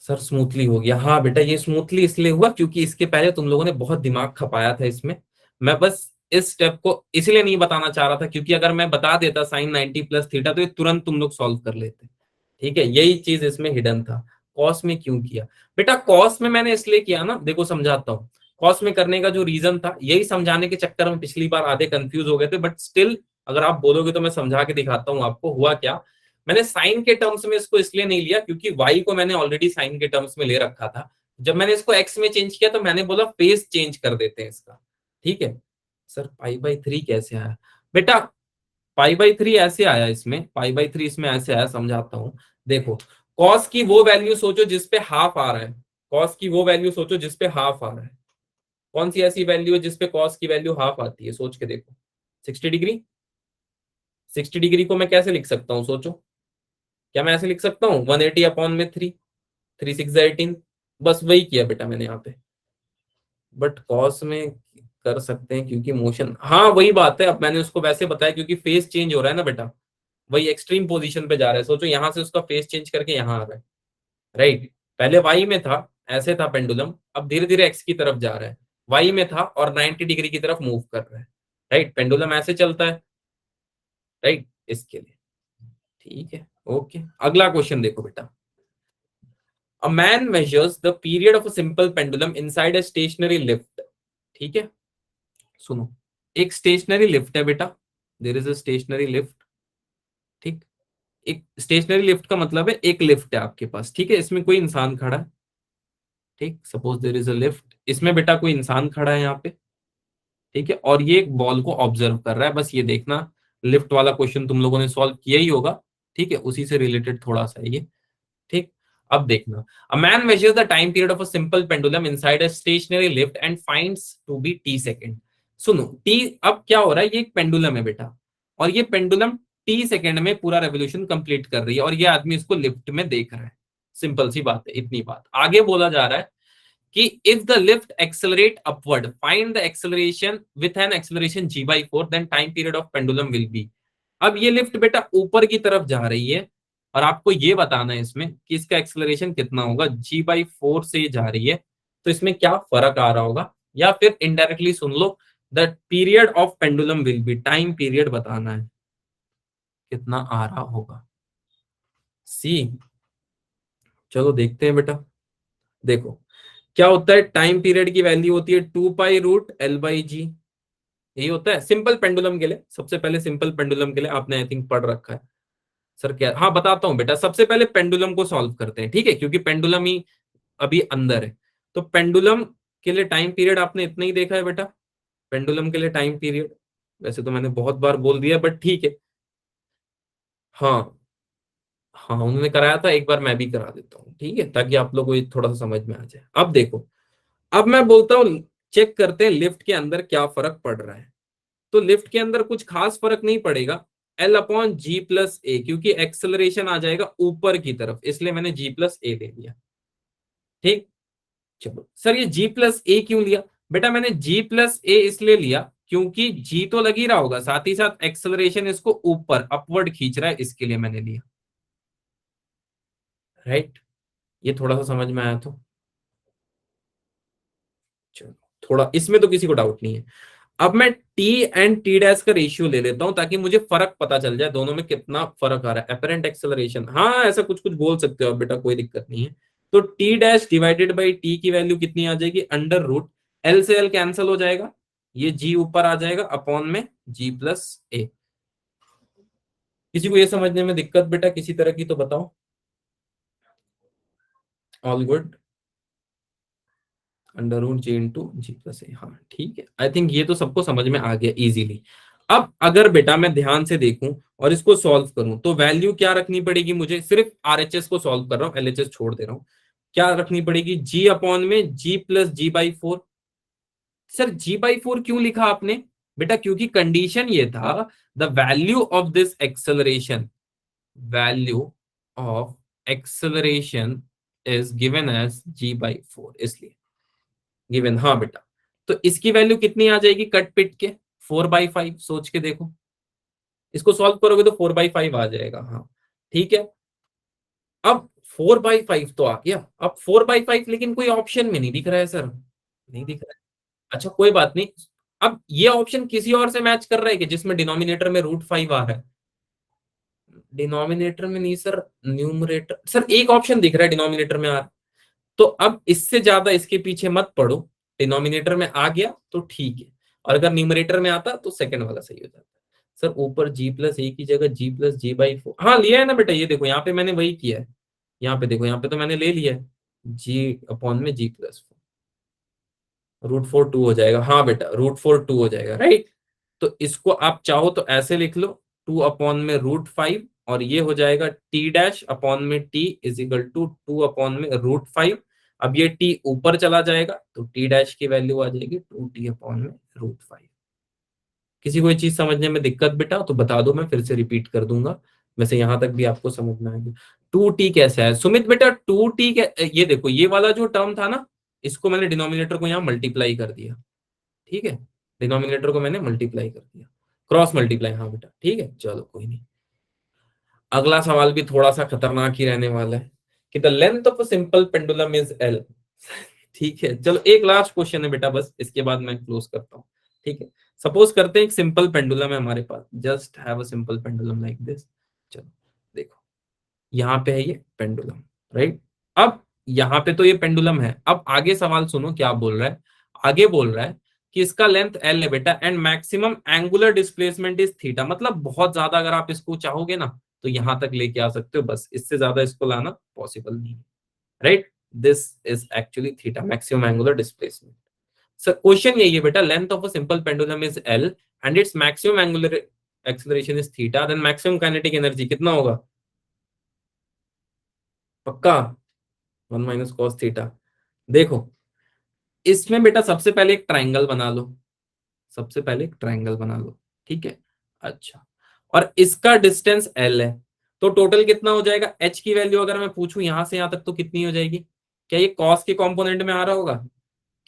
सर स्मूथली हो गया। हाँ बेटा, ये स्मूथली इसलिए हुआ क्योंकि इसके पहले तुम लोगों ने बहुत दिमाग खपाया था इसमें। मैं बस इस स्टेप को इसलिए नहीं बताना चाह रहा था क्योंकि अगर मैं बता देता साइन 90 प्लस थीटा तो ये तुरंत तुम लोग सॉल्व कर लेते। ठीक है, यही चीज इसमें हिडन था। कॉस में क्यों किया बेटा? कॉस में मैंने इसलिए किया ना, देखो समझाता हूँ। कॉस में करने का जो रीजन था, यही समझाने के चक्कर में पिछली बार आधे कंफ्यूज हो गए थे, बट स्टिल अगर आप बोलोगे तो मैं समझा के दिखाता हूँ आपको हुआ क्या। मैंने साइन के टर्म्स में इसको इसलिए नहीं लिया क्योंकि वाई को मैंने ऑलरेडी साइन के टर्म्स में ले रखा था। जब मैंने इसको एक्स में चेंज किया तो मैंने बोला फेस चेंज कर देते हैं इसका। ठीक है सर, π/3 कैसे आया बेटा? π/3 ऐसे आया, इसमें π/3 इसमें ऐसे आया, समझाता हूं। देखो, कॉस की वो वैल्यू सोचो जिसपे हाफ आ रहा है। कॉस की वो वैल्यू सोचो जिसपे हाफ आ रहा है। कौन सी ऐसी वैल्यू है जिसपे कॉस की वैल्यू हाफ आती है? सोच के देखो। 60 डिग्री। 60 डिग्री को मैं कैसे लिख सकता हूँ, सोचो। क्या मैं ऐसे लिख सकता हूँ? 180 अपॉन में 3, 3 6 18। बस वही किया बेटा मैंने यहाँ पे। बट कॉस में कर सकते हैं क्योंकि मोशन, हाँ वही बात है। अब मैंने उसको वैसे बताया क्योंकि फेस चेंज हो रहा है ना बेटा, वही एक्सट्रीम पोजीशन पे जा रहा है। सोचो यहां से उसका फेस चेंज करके यहाँ आ रहा है, राइट। पहले वाई में था, ऐसे था पेंडुलम, अब धीरे धीरे एक्स की तरफ जा रहा है। वाई में था और 90 डिग्री की तरफ मूव कर रहा है, राइट। पेंडुलम ऐसे चलता है, राइट, इसके लिए। ठीक है, ओके। अगला क्वेश्चन देखो बेटा। A man measures the period of a simple pendulum inside a stationary lift. ठीक है, सुनो। एक स्टेशनरी लिफ्ट है बेटा, there is a stationary lift. ठीक, एक स्टेशनरी लिफ्ट का मतलब है एक लिफ्ट है आपके पास, ठीक है, इसमें कोई इंसान खड़ा है। ठीक, suppose there is a lift, इसमें बेटा कोई इंसान खड़ा है यहाँ पे। ठीक है, और ये एक बॉल को ऑब्जर्व कर रहा है, बस ये देखना। लिफ्ट वाला क्वेश्चन तुम लोगों ने सॉल्व किया ही होगा, ठीक है, उसी से रिलेटेड थोड़ा सा है ये। ठीक, अब देखना। A man measures the time period of a simple pendulum inside a stationary lift and finds to be T second. सुनो, टी अब क्या हो रहा है, ये एक पेंडुलम है बेटा, और ये पेंडुलम टी सेकंड में पूरा रेवोल्यूशन कंप्लीट कर रही है, और ये आदमी इसको लिफ्ट में देख रहा है। सिंपल सी बात है, इतनी बात। आगे बोला जा रहा है कि if the lift accelerate upward find the acceleration with an acceleration g/4 then time period of pendulum will be. अब ये लिफ्ट बेटा ऊपर की तरफ जा रही है, और आपको ये बताना है इसमें कि इसका एक्सेलरेशन कितना होगा। g/4 से ये जा रही है, तो इसमें क्या फर्क आ रहा होगा, या फिर indirectly soon low, the period of pendulum will B, time period बताना है कितना आ रहा होगा। सी, चलो देखते हैं बेटा। देखो क्या होता है, टाइम पीरियड की वैल्यू होती है 2π√L/g। यही होता है सिंपल पेंडुलम के लिए। सबसे पहले सिंपल पेंडुलम के लिए आपने आई थिंक पढ़ रखा है। सर क्या, हाँ बताता हूँ बेटा। सबसे पहले पेंडुलम को सॉल्व करते हैं, ठीक है, क्योंकि पेंडुलम ही अभी अंदर है। तो पेंडुलम के लिए टाइम पीरियड आपने इतना ही देखा है बेटा। पेंडुलम के लिए टाइम पीरियड वैसे तो मैंने बहुत बार बोल दिया, बट ठीक है। हाँ, हाँ उन्होंने कराया था एक बार, मैं भी करा देता हूँ, ठीक है, ताकि आप लोग को ये थोड़ा सा समझ में आ जाए। अब देखो, अब मैं बोलता हूँ चेक करते हैं लिफ्ट के अंदर क्या फर्क पड़ रहा है। तो लिफ्ट के अंदर कुछ खास फर्क नहीं पड़ेगा। L/g+a, क्योंकि एक्सेलरेशन आ जाएगा ऊपर की तरफ, इसलिए मैंने g+a ले लिया। ठीक, चलो सर ये g+a क्यों लिया बेटा। मैंने g+a इसलिए लिया क्योंकि g तो लग ही रहा होगा, साथ ही साथ एक्सेलरेशन इसको ऊपर अपवर्ड खींच रहा है, इसके लिए मैंने लिया, राइट। ये थोड़ा सा समझ में आया तो चलो, थोड़ा इसमें तो किसी को डाउट नहीं है। अब मैं टी एंड टी डैश का रेशियो ले लेता हूं, ताकि मुझे फर्क पता चल जाए दोनों में कितना फर्क आ रहा है। अपरेंट एक्सेलरेशन, हाँ ऐसा कुछ कुछ बोल सकते हो आप बेटा, कोई दिक्कत नहीं है। तो T dash divided by T की वैल्यू कितनी आ जाएगी, अंडर रूट, एल से एल कैंसिल हो जाएगा, ये जी ऊपर आ जाएगा अपॉन में g+a। किसी को ये समझने में दिक्कत बेटा किसी तरह की तो बताओ। All good, under root g × g+a, हाँ ठीक है। आई थिंक ये तो सबको समझ में आ गया इजीली। अब अगर बेटा मैं ध्यान से देखूं और इसको सॉल्व करूं, तो वैल्यू क्या रखनी पड़ेगी मुझे। सिर्फ आरएचएस को सॉल्व कर रहा हूं, एलएचएस छोड़ दे रहा हूं। क्या रखनी पड़ेगी, g/g+g/4। सर g/4 क्यों लिखा आपने बेटा, क्योंकि कंडीशन ये था, the value of this acceleration, value of acceleration is given as g/4, इसलिए गिवन। हाँ बेटा, तो इसकी वैल्यू कितनी आ जाएगी कट पिट के, 4/5। सोच के देखो, इसको सॉल्व करोगे तो 4/5 आ जाएगा, हाँ ठीक है। अब 4/5 तो आ गया, अब 4/5 लेकिन कोई ऑप्शन में नहीं दिख रहा है सर, नहीं दिख रहा है। अच्छा कोई बात नहीं। अब ये ऑप्शन किसी और से मैच कर रहा है कि जिसमें डिनोमिनेटर में √5 आ रहा है। डिनोमिनेटर में नहीं सर, न्यूमरेटर। सर एक ऑप्शन दिख रहा है डिनोमिनेटर में आ रहा है, तो अब इससे ज्यादा इसके पीछे मत पड़ो। डिनोमिनेटर में आ गया तो ठीक है, और अगर न्यूमरेटर में आता तो सेकंड वाला सही हो जाता। सर ऊपर g+a की जगह g+g/4, हाँ लिया है ना बेटा, ये देखो यहाँ पे मैंने वही किया है। यहाँ पे देखो, यहाँ पे तो मैंने ले लिया है, g/g+4। √4 2 हो जाएगा, हाँ बेटा √4 2 हो जाएगा, राइट। तो इसको आप चाहो तो ऐसे लिख लो, 2/√5, और ये हो जाएगा टी डैश अपॉन में टी इज इक्वल टू 2/√5। अब ये टी ऊपर चला जाएगा तो टी डैश की वैल्यू आ जाएगी 2t/√5। किसी को ये चीज समझने में दिक्कत बेटा तो बता दो, मैं फिर से रिपीट कर दूंगा। वैसे यहां तक भी आपको समझ में आएगा। 2t कैसा है सुमित बेटा, 2t ये देखो, ये वाला जो टर्म था ना, इसको मैंने डिनोमिनेटर को यहाँ मल्टीप्लाई कर दिया, ठीक है, डिनोमिनेटर को मैंने मल्टीप्लाई कर दिया, क्रॉस मल्टीप्लाई, हाँ बेटा ठीक है, चलो कोई नहीं। अगला सवाल भी थोड़ा सा खतरनाक ही रहने वाला है कि the length of a simple pendulum is L. ठीक है, चलो एक लास्ट क्वेश्चन है बेटा, बस इसके बाद मैं क्लोज करता हूँ। ठीक है, सपोज करते हैं एक सिंपल पेंडुलम है हमारे पास, just have a simple pendulum like this. चलो देखो, यहाँ पे है ये पेंडुलम, राइट। अब यहाँ पे तो ये पेंडुलम है, अब आगे सवाल सुनो क्या बोल रहा है। आगे बोल रहा है कि इसका लेंथ एल है बेटा, and maximum angular displacement is theta, मतलब बहुत ज्यादा अगर आप इसको चाहोगे ना तो यहां तक लेके आ सकते हो, बस इससे ज्यादा इसको लाना पॉसिबल नहीं है, right. This is actually theta, maximum angular displacement. Sir question यही है बेटा, length of a simple pendulum is L and its maximum angular acceleration is theta, then maximum kinetic energy कितना होगा? पक्का? 1 - cos थीटा। देखो इसमें बेटा सबसे पहले एक ट्राइंगल बना लो, सबसे पहले एक ट्राइंगल बना लो, ठीक है। अच्छा, और इसका डिस्टेंस एल है, तो टोटल कितना हो जाएगा? एच की वैल्यू अगर मैं पूछूं यहां से यहां तक तो कितनी हो जाएगी? क्या ये कॉस के कंपोनेंट में आ रहा होगा?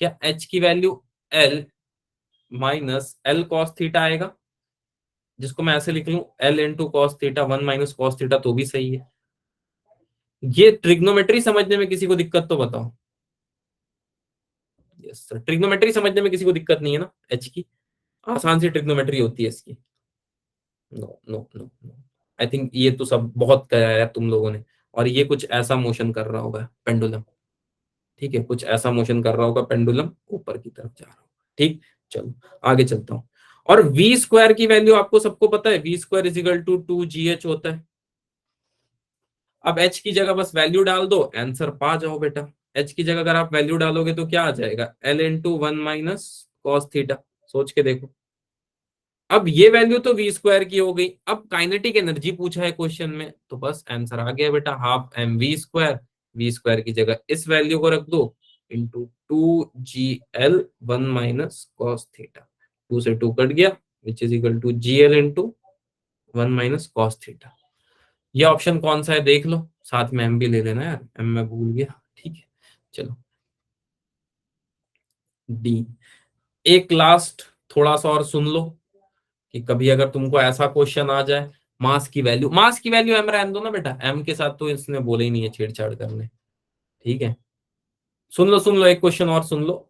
क्या एच की value L minus L cos theta आएगा, जिसको मैं ऐसे लिख लूं L into cos theta 1 - cos theta, तो भी सही है। ये ट्रिग्नोमेट्री समझने में किसी को दिक्कत तो बताओ? यस सर, ट्रिग्नोमेट्री समझने में किसी को दिक्कत नहीं है ना एच की? आसान सी ट्रिग्नोमेट्री होती है इसकी। No no no no, I think ये तो सब बहुत कराया तुम लोगों ने। और ये कुछ ऐसा मोशन कर रहा होगा पेंडुलम, ठीक है, कुछ ऐसा मोशन कर रहा होगा पेंडुलम, ऊपर की तरफ जा रहा होगा, ठीक। चलो आगे चलता हूं। और वी स्क्वायर की वैल्यू आपको सबको पता है, V square is equal to 2GH होता है। अब एच की जगह बस वैल्यू डाल दो, आंसर पा जाओ बेटा। एच की जगह अगर आप वैल्यू डालोगे तो क्या आ जाएगा? L into 1 - cos theta. सोच के देखो, अब ये वैल्यू तो वी स्क्वायर की हो गई, अब काइनेटिक एनर्जी पूछा है क्वेश्चन में, तो बस आंसर आ गया बेटा, half M V square. V square की जगह इस वैल्यू को रख दो, इंटू 2GL 1 - cos थीटा। 2 से 2 कट गया, which is equal to GL into 1 - cos theta. ये ऑप्शन कौन सा है देख लो, साथ में एम भी ले लेना यार, एम मैं भूल गया, ठीक है। चलो डी। एक लास्ट थोड़ा सा और सुन लो, कि कभी अगर तुमको ऐसा क्वेश्चन आ जाए, मास की वैल्यू एम रहने दो ना बेटा, एम के साथ तो इसने बोले ही नहीं है छेड़छाड़ करने, ठीक है। सुन लो एक क्वेश्चन और सुन लो,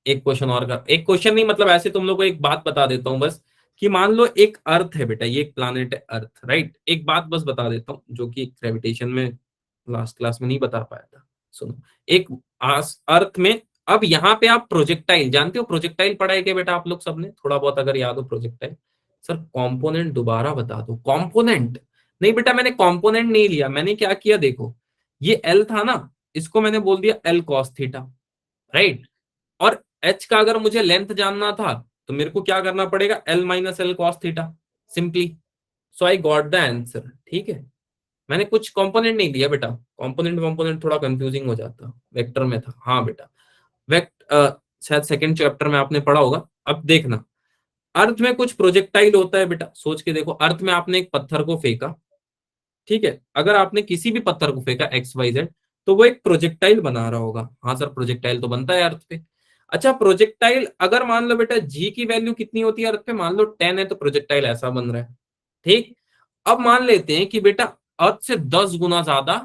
एक क्वेश्चन और का, एक क्वेश्चन नहीं मतलब ऐसे तुम लोग को एक बात बता देता हूं बस, कि मान लो एक अर्थ है बेटा, ये एक प्लानिट है अर्थ, राइट। एक बात बस बता देता हूँ जो कि ग्रेविटेशन में लास्ट क्लास में नहीं बता पाया था। सुनो, एक अर्थ में, अब यहाँ पे आप प्रोजेक्टाइल जानते हो, प्रोजेक्टाइल पढ़ा है क्या बेटा आप लोग सबने? थोड़ा बहुत अगर याद हो प्रोजेक्टाइल। सर कंपोनेंट दोबारा बता दो, कंपोनेंट नहीं बेटा, मैंने कंपोनेंट नहीं लिया, मैंने क्या किया देखो, ये एल था ना, इसको मैंने बोल दिया एल कॉस थीटा, राइट। और एच का अगर मुझे लेंथ जानना था तो मेरे को क्या करना पड़ेगा? L minus L cos theta, simply. So I got the answer, ठीक है। मैंने कुछ कंपोनेंट नहीं दिया बेटा, कंपोनेंट कंपोनेंट थोड़ा कंफ्यूजिंग हो जाता, वेक्टर में था, हाँ बेटा। शायद सेकंड चैप्टर में आपने पढ़ा होगा। अब देखना, अर्थ में कुछ प्रोजेक्टाइल होता है बेटा, सोच के देखो, अर्थ में आपने एक पत्थर को फेंका, ठीक है, अगर आपने किसी भी पत्थर को फेंका XYZ, तो वो एक प्रोजेक्टाइल बना रहा होगा, हाँ सर प्रोजेक्टाइल तो बनता है अर्थ पे। अच्छा प्रोजेक्टाइल अगर मान लो बेटा जी की वैल्यू कितनी होती है अर्थ पे, मान लो 10 है, तो प्रोजेक्टाइल ऐसा बन रहा है, ठीक। अब मान लेते हैं कि बेटा अर्थ से 10 गुना ज्यादा,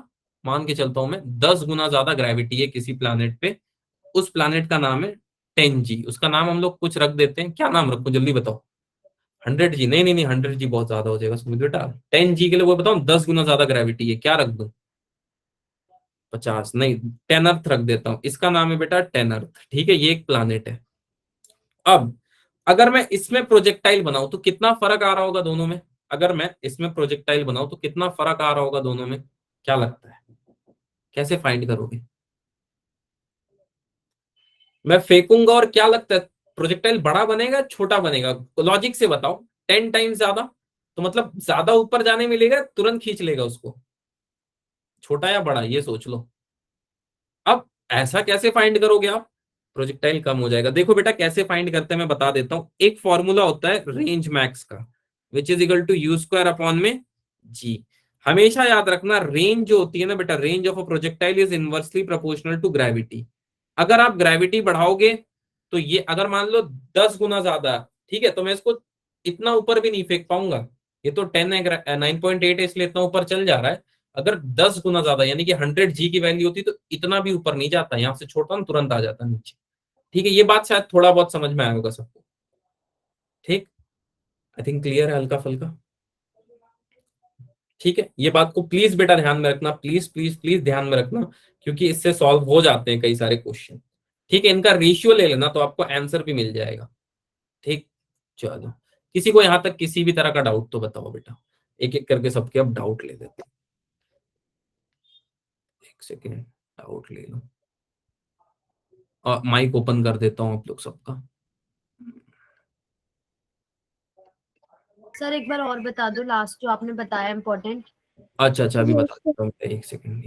मान के चलता हूं मैं 10 गुना ज्यादा ग्रेविटी है किसी प्लानिट पे, उस प्लानिट का नाम है 10G, उसका नाम हम लोग कुछ रख देते हैं, क्या नाम रखूं जल्दी बताओ? 100G? नहीं नहीं नहीं, 100G बहुत ज्यादा हो जाएगा सुमित बेटा, 10G के लिए वो बताओ, 10 गुना ज्यादा ग्रेविटी है, क्या रख दूं? 50 नहीं, 10 अर्थ रख देता हूँ, इसका नाम है बेटा 10 अर्थ, ठीक है, ये एक प्लानिट है। अब अगर मैं इसमें प्रोजेक्टाइल बनाऊं तो कितना फर्क आ रहा होगा दोनों में? अगर मैं इसमें प्रोजेक्टाइल बनाऊं तो कितना फर्क आ रहा होगा दोनों में? क्या लगता है, कैसे फाइंड करोगे? मैं फेंकूंगा और क्या लगता है, प्रोजेक्टाइल बड़ा बनेगा छोटा बनेगा? लॉजिक से बताओ, 10 टाइम्स ज्यादा, तो मतलब ज्यादा ऊपर जाने मिलेगा, तुरंत खींच लेगा उसको, छोटा या बड़ा ये सोच लो। अब ऐसा कैसे फाइंड करोगे आप? प्रोजेक्टाइल कम हो जाएगा। देखो बेटा कैसे फाइंड करते हैं मैं बता देता हूं, एक फॉर्मूला होता है रेंज मैक्स का, which is equal to U square upon में जी। हमेशा याद रखना, रेंज जो होती है ना बेटा, range of a projectile is inversely proportional to gravity. अगर आप ग्रेविटी बढ़ाओगे तो ये अगर मान लो 10 गुना ज्यादा, ठीक है, तो मैं इसको इतना ऊपर भी नहीं फेंक पाऊंगा। ये तो 10 है, 9.8 है, इसलिए इतना ऊपर चल जा रहा है। अगर 10 गुना ज्यादा यानी कि 100 G की वैल्यू होती तो इतना भी ऊपर नहीं जाता, यहाँ से छोटा ना तुरंत आ जाता नीचे। ठीक है, ये बात शायद थोड़ा बहुत समझ में आया होगा सबको। ठीक, आई थिंक क्लियर है हल्का फुल्का। ठीक है, ये बात को प्लीज बेटा ध्यान में रखना, प्लीज प्लीज प्लीज ध्यान में रखना, क्योंकि इससे सॉल्व हो जाते हैं कई सारे क्वेश्चन। ठीक है, इनका रेशियो ले लेना तो आपको आंसर भी मिल जाएगा। ठीक, चलो, किसी को यहां तक किसी भी तरह का डाउट तो बताओ बेटा, एक एक करके सबके अब डाउट ले लेते हैं। एक सेकेंड, डाउट ले लो, और माइक ओपन कर देता हूँ आप लोग सबका।
सर एक बार और बता दो, लास्ट जो आपने बताया इम्पोर्टेंट।
अच्छा अच्छा, अभी बता देता हूँ, एक सेकेंड।